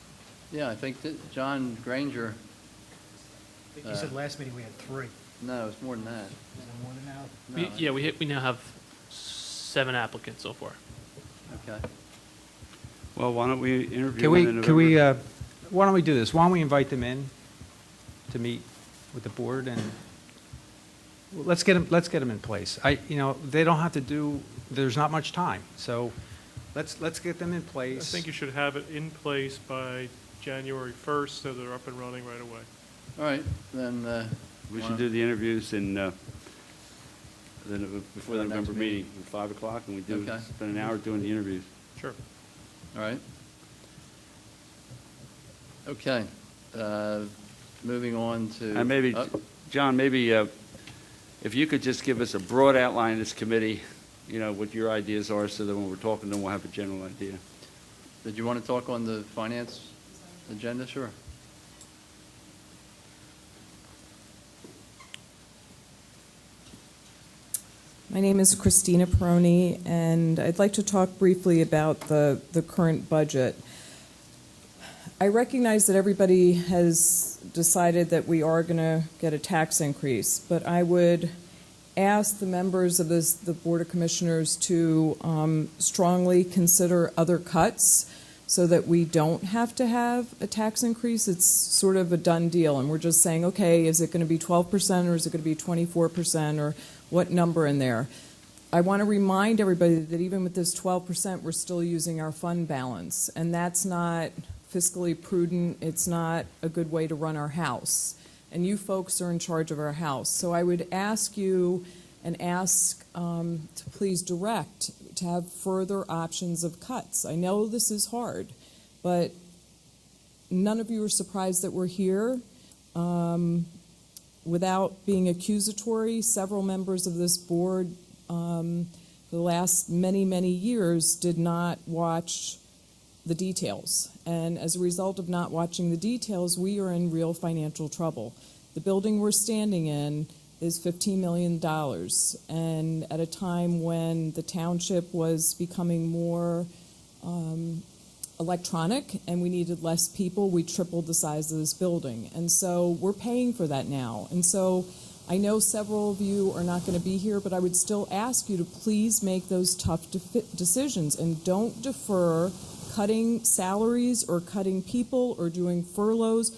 Yeah, I think that John Granger, I think you said last meeting we had 3. Is no, it's more than that. there more than now? No, Yeah, we now have 7 applicants so far. Okay. Well, why don't we interview Can we, them in can we, November? why don't we do this? Why don't we invite them in to meet with the board, and let's get them in place. You know, they don't have to do, there's not much time. So Let's get them in I place. think you should have it in place by January 1st, so they're up and running right away. All right, then, We wanna- should do the interviews before the next November meeting. meeting, at 5 o'clock, and we do, Okay. spend an hour doing the interviews. Sure. all right. Okay, moving on to. And maybe, John, maybe if you could just give us a broad outline of this committee, what your ideas are, so that when we're talking to them, we'll have a general idea. Did you want to talk on the finance agenda? Sure. My name is Christina Peroni, and I'd like to talk briefly about the current budget. I recognize that everybody has decided that we are going to get a tax increase, but I would ask the members of the Board of Commissioners to strongly consider other cuts so that we don't have to have a tax increase. It's sort of a done deal, and we're just saying, okay, is it going to be 12% or is it going to be 24% or what number in there? I want to remind everybody that even with this 12%, we're still using our fund balance, and that's not fiscally prudent. It's not a good way to run our house. And you folks are in charge of our house. So I would ask you and ask to please direct to have further options of cuts. I know this is hard, but none of you are surprised that we're here. Without being accusatory, several members of this board for the last many, many years did not watch the details. And as a result of not watching the details, we are in real financial trouble. The building we're standing in is $15 million. And at a time when the township was becoming more electronic and we needed less people, we tripled the size of this building. And so we're paying for that now. And so I know several of you are not going to be here, but I would still ask you to please make those tough decisions and don't defer cutting salaries or cutting people or doing furloughs.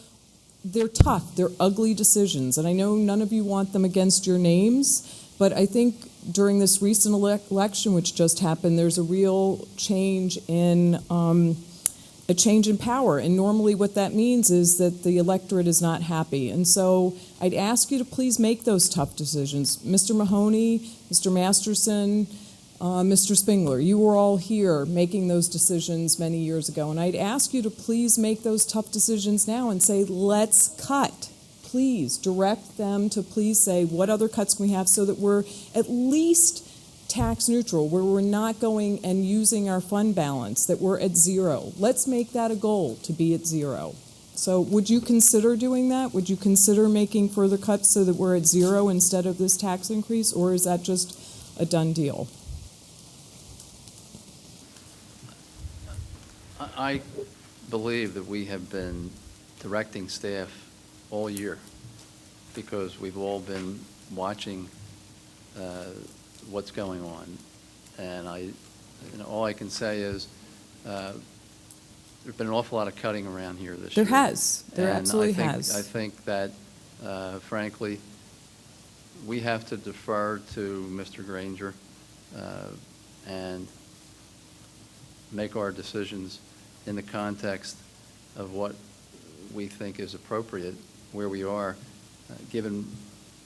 They're tough. They're ugly decisions. And I know none of you want them against your names, but I think during this recent election, which just happened, there's a real change in power. And normally what that means is that the electorate is not happy. And so I'd ask you to please make those tough decisions. Mr. Mahoney, Mr. Masterson, Mr. Spengler, you were all here making those decisions many years ago. And I'd ask you to please make those tough decisions now and say, let's cut. Please direct them to please say, what other cuts can we have so that we're at least tax neutral, where we're not going and using our fund balance, that we're at zero. Let's make that a goal, to be at zero. So would you consider doing that? Would you consider making further cuts so that we're at zero instead of this tax increase, or is that just a done deal? I believe that we have been directing staff all year because we've all been watching what's going on. And all I can say is there's been an awful lot of cutting around here this year. There has. There And absolutely has. I think that, frankly, we have to defer to Mr. Granger and make our decisions in the context of what we think is appropriate, where we are, given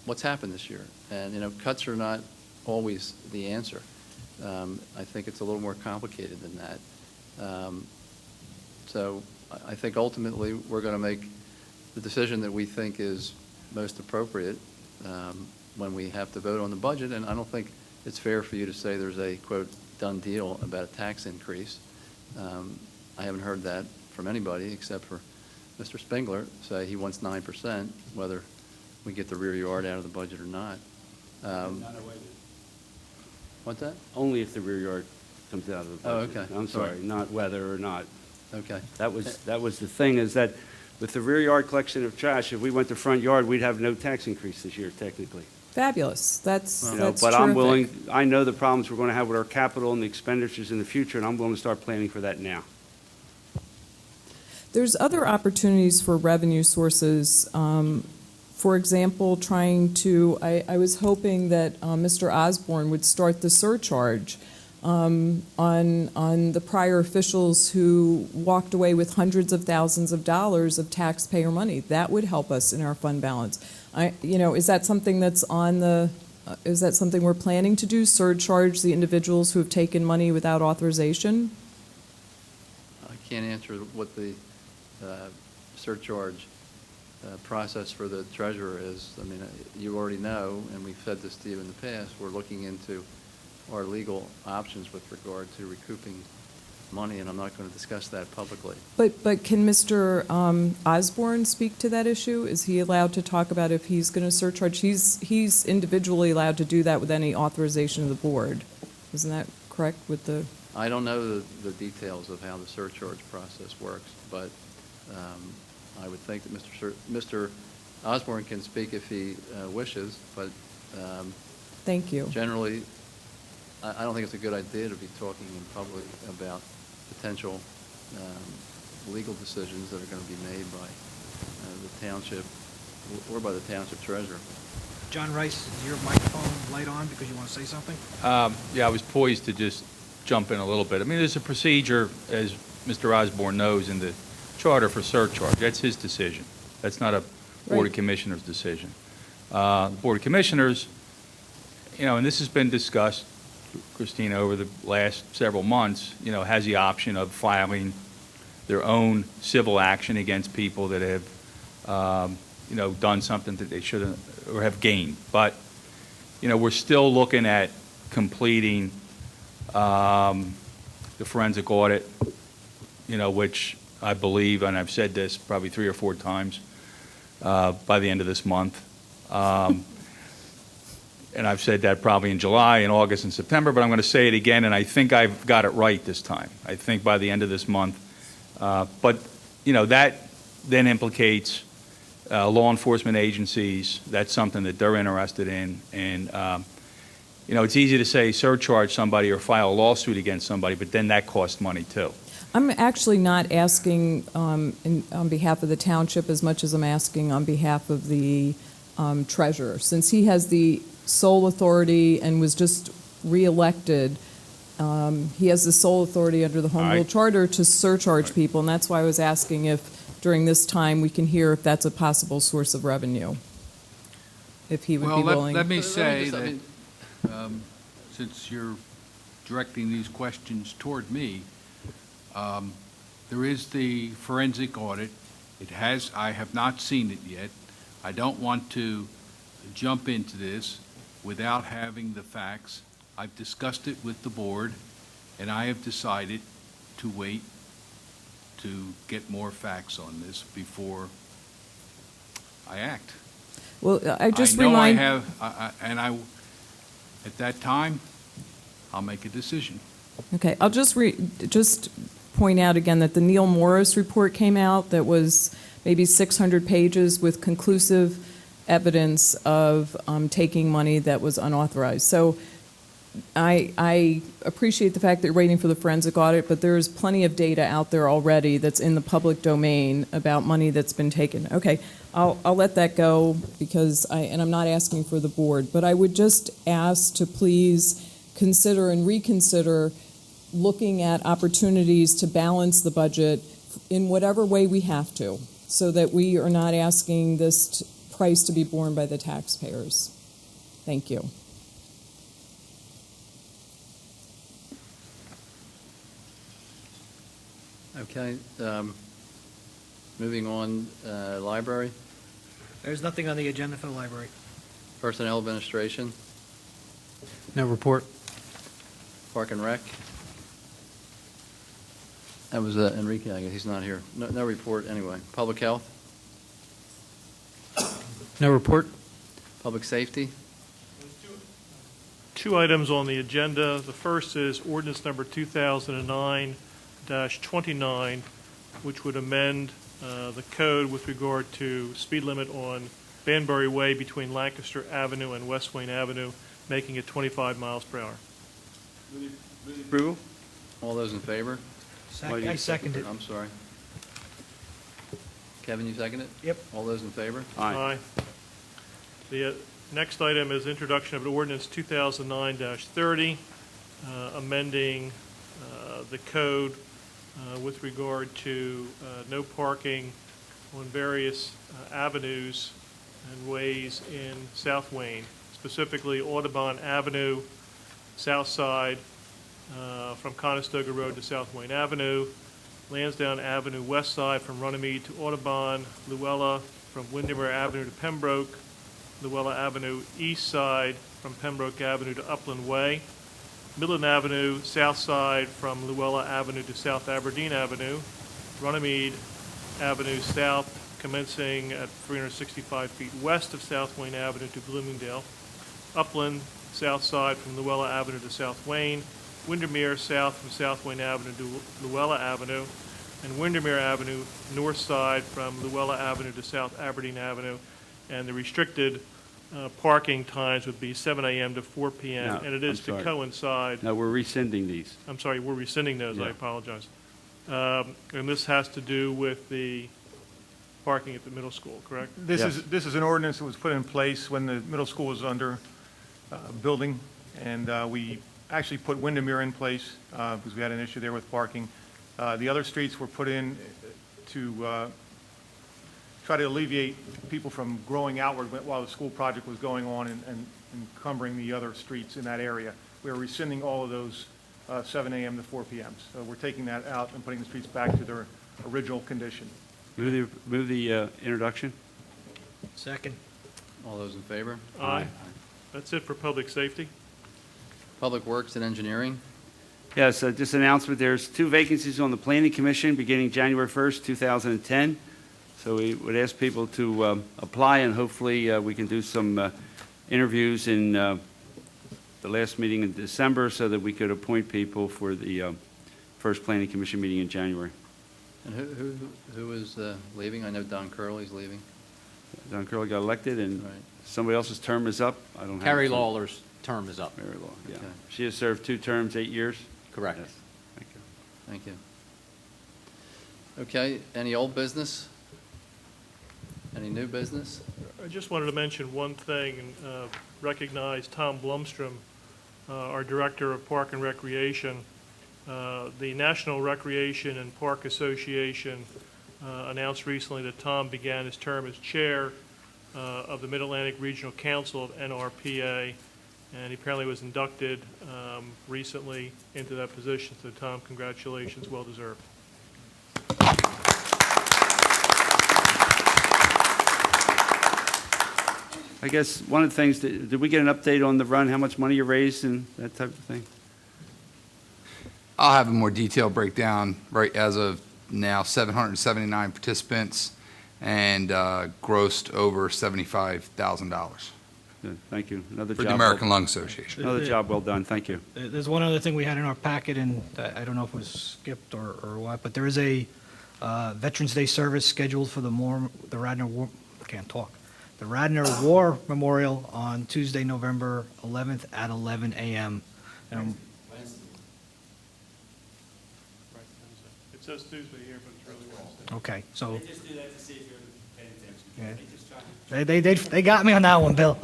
what's happened this year. And, cuts are not always the answer. I think it's a little more complicated than that. So I think ultimately we're going to make the decision that we think is most appropriate when we have to vote on the budget. And I don't think it's fair for you to say there's a, quote, done deal about a tax increase. I haven't heard that from anybody except for Mr. Spengler say he wants 9%, whether we get the rear yard out of the budget or not. What's that? Only if the rear yard comes out of the budget. Oh, okay. I'm sorry, not whether or not. Okay. That was the thing, is that with the rear yard collection of trash, if we went to front yard, we'd have no tax increase this year, technically. Fabulous. That's But I'm willing, terrific. I know the problems we're going to have with our capital and the expenditures in the future, and I'm willing to start planning for that now. There's other opportunities for revenue sources. For example, I was hoping that Mr. Osborne would start the surcharge on the prior officials who walked away with hundreds of thousands of dollars of taxpayer money. That would help us in our fund balance. Is that something that's on the, is that something we're planning to do, surcharge the individuals who have taken money without authorization? I can't answer what the surcharge process for the treasurer is. I mean, you already know, and we've said this to you in the past, we're looking into our legal options with regard to recouping money, and I'm not going to discuss that publicly. But can Mr. Osborne speak to that issue? Is he allowed to talk about if he's going to surcharge? He's individually allowed to do that with any authorization of the board. Isn't that correct with the? I don't know the details of how the surcharge process works, but I would think that Mr. Osborne can speak if he wishes, but Thank you. generally, I don't think it's a good idea to be talking in public about potential legal decisions that are going to be made by the township or by the township treasurer. John Rice, is your microphone light on because you want to say something? Yeah, I was poised to just jump in a little bit. I mean, there's a procedure, as Mr. Osborne knows, in the charter for surcharge. That's his decision. That's not a Board Right. of Commissioners decision. The Board of Commissioners, and this has been discussed, Christina, over the last several months, has the option of filing their own civil action against people that have, done something that they shouldn't or have gained. But, we're still looking at completing the forensic audit, which I believe, and I've said this probably 3 or 4 times, by the end of this month. And I've said that probably in July, and August, and September, but I'm going to say it again, and I think I've got it right this time. I think by the end of this month. But, that then implicates law enforcement agencies. That's something that they're interested in. And, it's easy to say surcharge somebody or file a lawsuit against somebody, but then that costs money too. I'm actually not asking on behalf of the township as much as I'm asking on behalf of the treasurer. Since he has the sole authority and was just reelected, he has the sole authority under the Home Rule Charter to surcharge people, and that's why I was asking if during this time we can hear if that's a possible source of revenue, if he would be willing. Let me say Let me that, since you're directing these questions toward me, there is the forensic audit. I have not seen it yet. I don't want to jump into this without having the facts. I've discussed it with the board, and I have decided to wait to get more facts on this before I act. Well, I just I know remind. I have, at that time, I'll make a decision. Okay, I'll just point out again that the Neil Morris report came out that was maybe 600 pages with conclusive evidence of taking money that was unauthorized. So I appreciate the fact that you're waiting for the forensic audit, but there's plenty of data out there already that's in the public domain about money that's been taken. Okay, I'll let that go because I'm not asking for the board, but I would just ask to please consider and reconsider looking at opportunities to balance the budget in whatever way we have to, so that we are not asking this price to be borne by the taxpayers. Thank you. Okay, moving on, library, There's nothing on the agenda for the library. personnel administration, No report. park and rec. That was Enrique, I guess, he's not here. No report anyway. Public health, No report. public safety, Two items on the agenda. The first is ordinance number 2009-29, which would amend the code with regard to speed limit on Banbury Way between Lancaster Avenue and West Wayne Avenue, making it 25 miles per hour. approval. All those in favor? I second it. I'm sorry. Kevin, you second it? Yep. All those in favor? Aye. The next item is introduction of an ordinance 2009-30, amending the code with regard to no parking on various avenues and ways in South Wayne, specifically Audubon Avenue, south side, from Conestoga Road to South Wayne Avenue, Lansdowne Avenue, west side from Runnymede to Audubon, Luella from Windermere Avenue to Pembroke, Luella Avenue, east side from Pembroke Avenue to Upland Way, Midland Avenue, south side from Luella Avenue to South Aberdeen Avenue, Runnymede Avenue south commencing at 365 feet west of South Wayne Avenue to Bloomingdale, Upland, south side from Luella Avenue to South Wayne, Windermere south from South Wayne Avenue to Luella Avenue, and Windermere Avenue north side from Luella Avenue to South Aberdeen Avenue. And the restricted parking times would be 7 a.m. to 4 p.m. No, and it is I'm to sorry. coincide. No, we're rescinding these. I'm sorry, we're rescinding those. I Yeah. apologize. And this has to do with the parking at the middle school, correct? This Yes. is an ordinance that was put in place when the middle school was under building, and we actually put Windermere in place because we had an issue there with parking. The other streets were put in to try to alleviate people from growing outward while the school project was going on and encumbering the other streets in that area. We are rescinding all of those 7 a.m. to 4 p.m. So we're taking that out and putting the streets back to their original condition. Move the introduction. Second. All those in favor? Aye. That's it for public safety. Public Works and Engineering. Yes, just an announcement, there's 2 vacancies on the Planning Commission beginning January 1st, 2010. So we would ask people to apply, and hopefully we can do some interviews in the last meeting in December so that we could appoint people for the first Planning Commission meeting in January. And who is leaving? I know Don Curley's leaving. Don Curley got elected, and Right. somebody else's term is up. I don't have Carrie it. Lawler's term is up. Mary Law, yeah. Okay. She has served 2 terms, 8 years. Correct. Yes. Thank you. Thank you. Okay, any old business? Any new business? I just wanted to mention one thing and recognize Tom Blumstrom, our Director of Park and Recreation. The National Recreation and Park Association announced recently that Tom began his term as chair of the Mid-Atlantic Regional Council of NRPA, and he apparently was inducted recently into that position. So Tom, congratulations, well deserved. I guess one of the things, did we get an update on the run, how much money you raised and that type of thing? I'll have a more detailed breakdown. Right as of now, 779 participants and grossed over $75,000 Good, thank you. Another for job the American well, Lung Association. Another job well done, thank you. There's one other thing we had in our packet, and I don't know if it was skipped or what, but there is a Veterans Day service scheduled for the Radnor War, I can't talk, the Radnor War Memorial on Tuesday, November 11th at 11 a.m. And It says Tuesday here, but it's really Wednesday. okay, so just do that to see if you're paying attention. Yeah. They just try they got me on that one, Bill.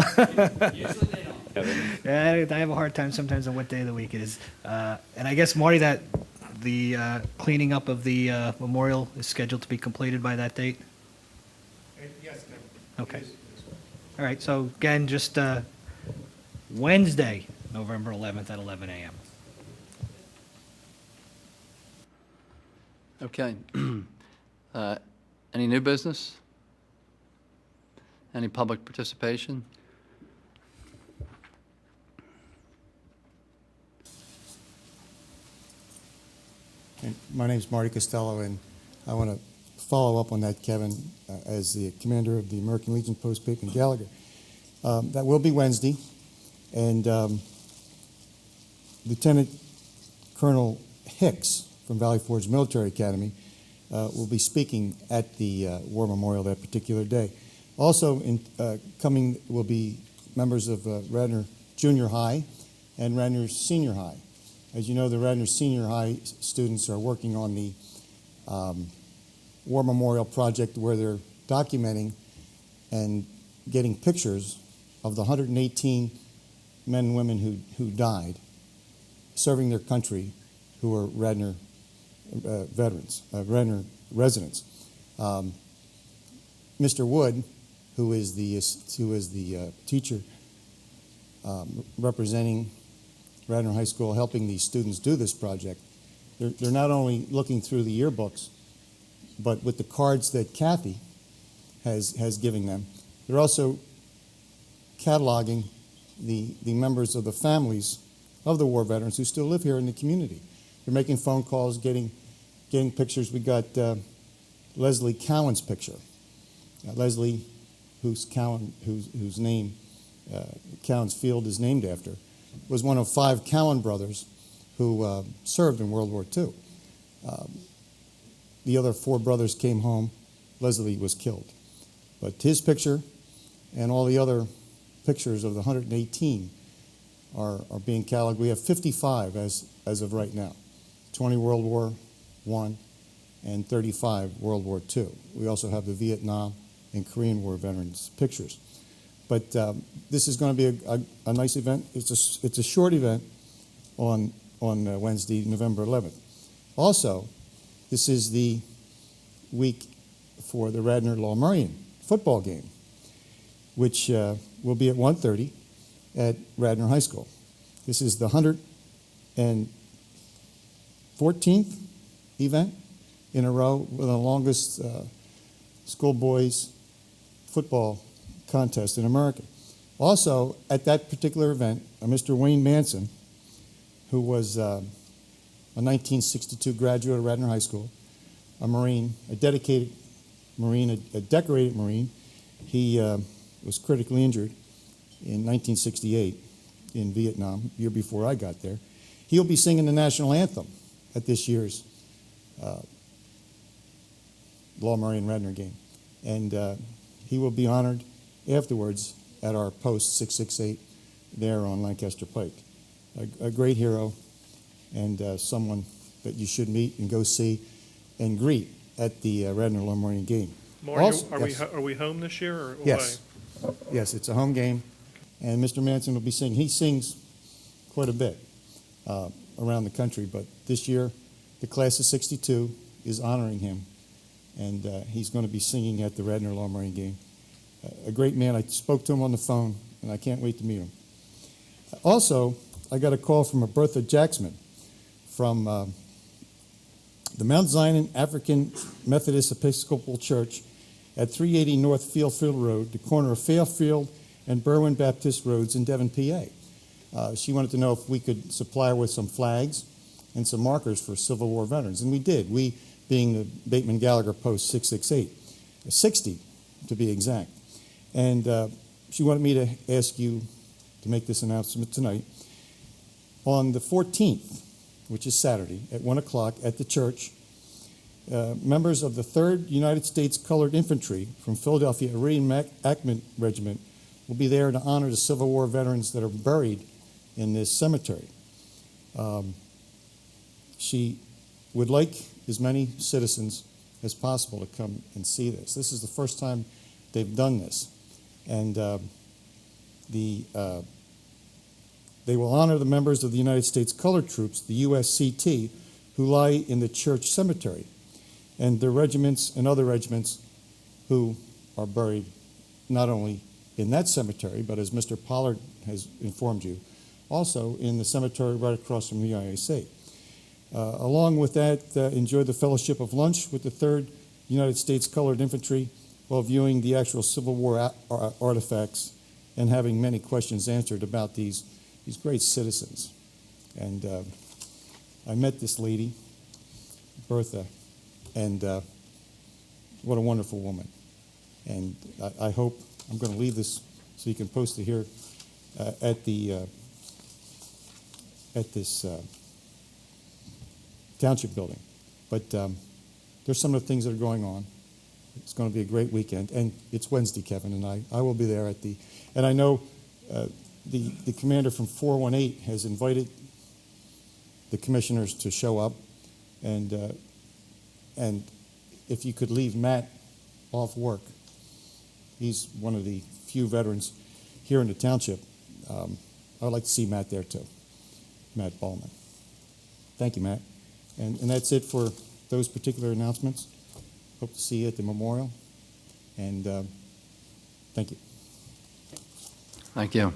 Usually they don't. Yeah, I have a hard time sometimes on what day of the week it is. And I guess, Marty, that the cleaning up of the memorial is scheduled to be completed by that date? Yes, Okay. All right, so again, just Wednesday, November 11th at 11 a.m. Okay. Any new business? Any public participation? And my name's Marty Costello, and I want to follow up on that, Kevin, as the commander of the American Legion Post Pick and Gallagher. That will be Wednesday, and Lieutenant Colonel Hicks from Valley Forge Military Academy will be speaking at the War Memorial that particular day. Also coming will be members of Radnor Junior High and Radnor Senior High. As you know, the Radnor Senior High students are working on the War Memorial project where they're documenting and getting pictures of the 118 men and women who died serving their country who are Radnor veterans, Radnor residents. Mr. Wood, who is the teacher representing Radnor High School, helping these students do this project, they're not only looking through the yearbooks, but with the cards that Kathy has given them, they're also cataloging the members of the families of the war veterans who still live here in the community. They're making phone calls, getting pictures. We got Leslie Cowan's picture. Leslie, whose name Cowan's Field is named after, was one of 5 Cowan brothers who served in World War II. The other 4 brothers came home. Leslie was killed. But his picture and all the other pictures of the 118 are being cataloged. We have 55 as of right now, 20 World War I and 35 World War II. We also have the Vietnam and Korean War veterans pictures. But this is going to be a nice event. It's a short event on Wednesday, November 11th. Also, this is the week for the Radnor Laurmerian football game, which will be at 1:30 at Radnor High School. This is the 114th event in a row with the longest schoolboys football contest in America. Also, at that particular event, Mr. Wayne Manson, who was a 1962 graduate of Radnor High School, a Marine, a dedicated Marine, a decorated Marine. He was critically injured in 1968 in Vietnam, year before I got there. He'll be singing the national anthem at this year's Laurmerian Radnor game. And he will be honored afterwards at our post 668 there on Lancaster Pike. A great hero and someone that you should meet and go see and greet at the Radnor Laurmerian game. Mario, Also, are we home this year or away? Yes. Yes, it's a home game, and Mr. Manson will be singing. He sings quite a bit around the country, but this year the class of '62 is honoring him, and he's going to be singing at the Radnor Laurmerian game. A great man. I spoke to him on the phone, and I can't wait to meet him. Also, I got a call from a Bertha Jacksman from the Mount Zion African Methodist Episcopal Church at 380 North Fieldfield Road, the corner of Fairfield and Berwyn Baptist Roads in Devon, PA. She wanted to know if we could supply her with some flags and some markers for Civil War veterans, and we did, we being the Bateman Gallagher Post 668, 60 to be exact. And she wanted me to ask you to make this announcement tonight. On the 14th, which is Saturday, at 1 o'clock at the church, members of the 3rd United States Colored Infantry from Philadelphia, Iridium Ackman Regiment, will be there to honor the Civil War veterans that are buried in this cemetery. She would like as many citizens as possible to come and see this. This is the first time they've done this. And they will honor the members of the United States Colored Troops, the USCT, who lie in the church cemetery, and their regiments and other regiments who are buried not only in that cemetery, but as Mr. Pollard has informed you, also in the cemetery right across from the IAC. Along with that, enjoy the fellowship of lunch with the 3rd United States Colored Infantry while viewing the actual Civil War artifacts and having many questions answered about these great citizens. And I met this lady, Bertha, and what a wonderful woman. And I hope, I'm going to leave this so you can post it here at this Township building. But there's some of the things that are going on. It's going to be a great weekend. And it's Wednesday, Kevin, and I will be there at the, and I know the commander from 418 has invited the commissioners to show up, and if you could leave Matt off work, he's one of the few veterans here in the township. I would like to see Matt there too, Matt Ballman. Thank you, Matt. And that's it for those particular announcements. Hope to see you at the memorial. And thank you. Thank you.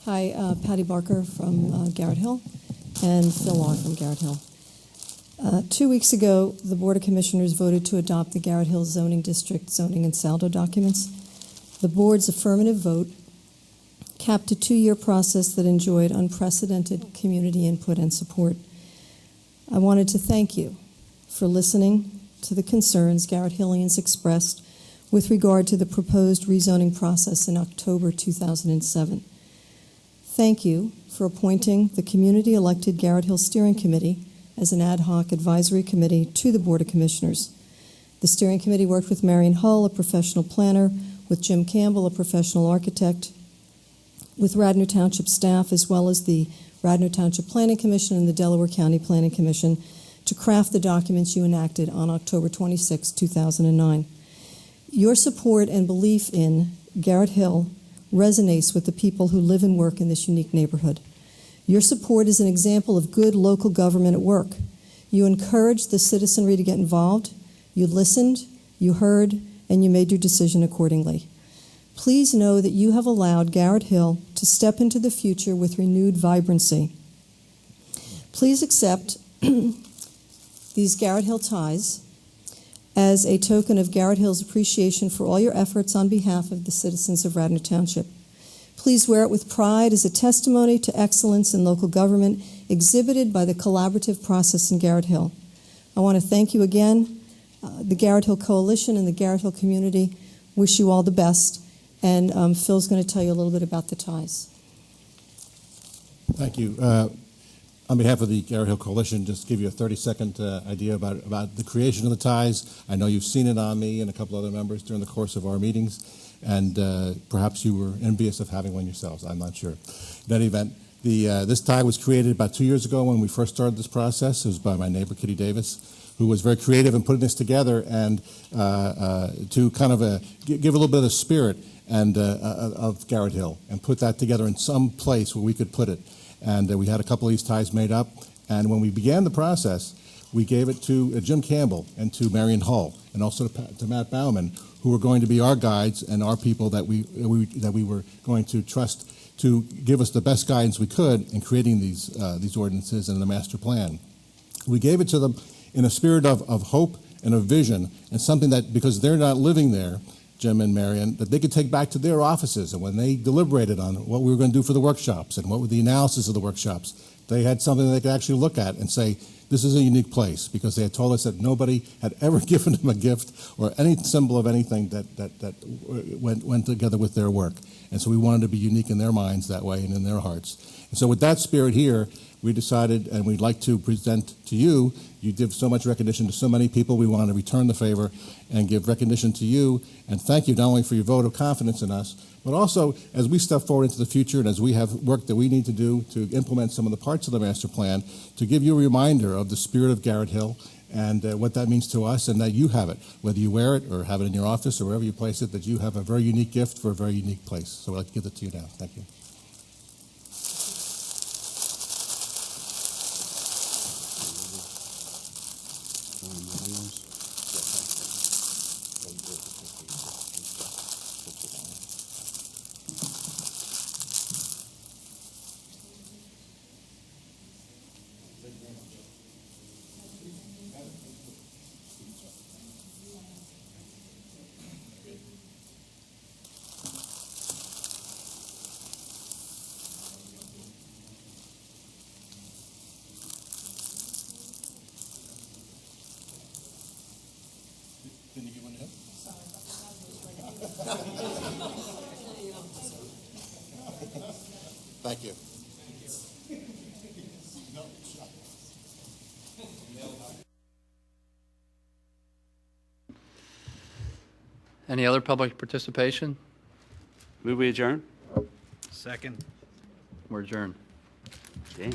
Hi, Patty Barker from Garrett Hill and Phil Long from Garrett Hill. 2 weeks ago, the Board of Commissioners voted to adopt the Garrett Hill Zoning District zoning and saldo documents. The board's affirmative vote capped a 2-year process that enjoyed unprecedented community input and support. I wanted to thank you for listening to the concerns Garrett Hillians expressed with regard to the proposed rezoning process in October 2007. Thank you for appointing the community-elected Garrett Hill Steering Committee as an ad hoc advisory committee to the Board of Commissioners. The steering committee worked with Marion Hull, a professional planner, with Jim Campbell, a professional architect, with Radnor Township staff, as well as the Radnor Township Planning Commission and the Delaware County Planning Commission, to craft the documents you enacted on October 26, 2009. Your support and belief in Garrett Hill resonates with the people who live and work in this unique neighborhood. Your support is an example of good local government at work. You encouraged the citizenry to get involved, you listened, you heard, and you made your decision accordingly. Please know that you have allowed Garrett Hill to step into the future with renewed vibrancy. Please accept these Garrett Hill ties as a token of Garrett Hill's appreciation for all your efforts on behalf of the citizens of Radnor Township. Please wear it with pride as a testimony to excellence in local government exhibited by the collaborative process in Garrett Hill. I want to thank you again. The Garrett Hill Coalition and the Garrett Hill community wish you all the best. And Phil's going to tell you a little bit about the ties. Thank you. On behalf of the Garrett Hill Coalition, just give you a 30-second idea about the creation of the ties. I know you've seen it on me and a couple other members during the course of our meetings, and perhaps you were envious of having one yourselves. I'm not sure. In any event, this tie was created about 2 years ago when we first started this process. It was by my neighbor, Kitty Davis, who was very creative in putting this together and to kind of give a little bit of the spirit and of Garrett Hill and put that together in some place where we could put it. And we had a couple of these ties made up. And when we began the process, we gave it to Jim Campbell and to Marion Hull and also to Matt Bauman, who were going to be our guides and our people that we were going to trust to give us the best guidance we could in creating these ordinances and the master plan. We gave it to them in a spirit of hope and of vision, and something that, because they're not living there, Jim and Marion, that they could take back to their offices. And when they deliberated on what we were going to do for the workshops and what were the analysis of the workshops, they had something that they could actually look at and say, this is a unique place, because they had told us that nobody had ever given them a gift or any symbol of anything that went together with their work. And so we wanted to be unique in their minds that way and in their hearts. And so with that spirit here, we decided, and we'd like to present to you, you give so much recognition to so many people, we want to return the favor and give recognition to you, and thank you not only for your vote of confidence in us, but also as we step forward into the future and as we have work that we need to do to implement some of the parts of the master plan, to give you a reminder of the spirit of Garrett Hill and what that means to us, and that you have it, whether you wear it or have it in your office or wherever you place it, that you have a very unique gift for a very unique place. So I'd like to give it to you now. Thank you. Can you give one to him? Thank you. Any other public participation? Move we adjourn? Second. We're adjourned. Okay.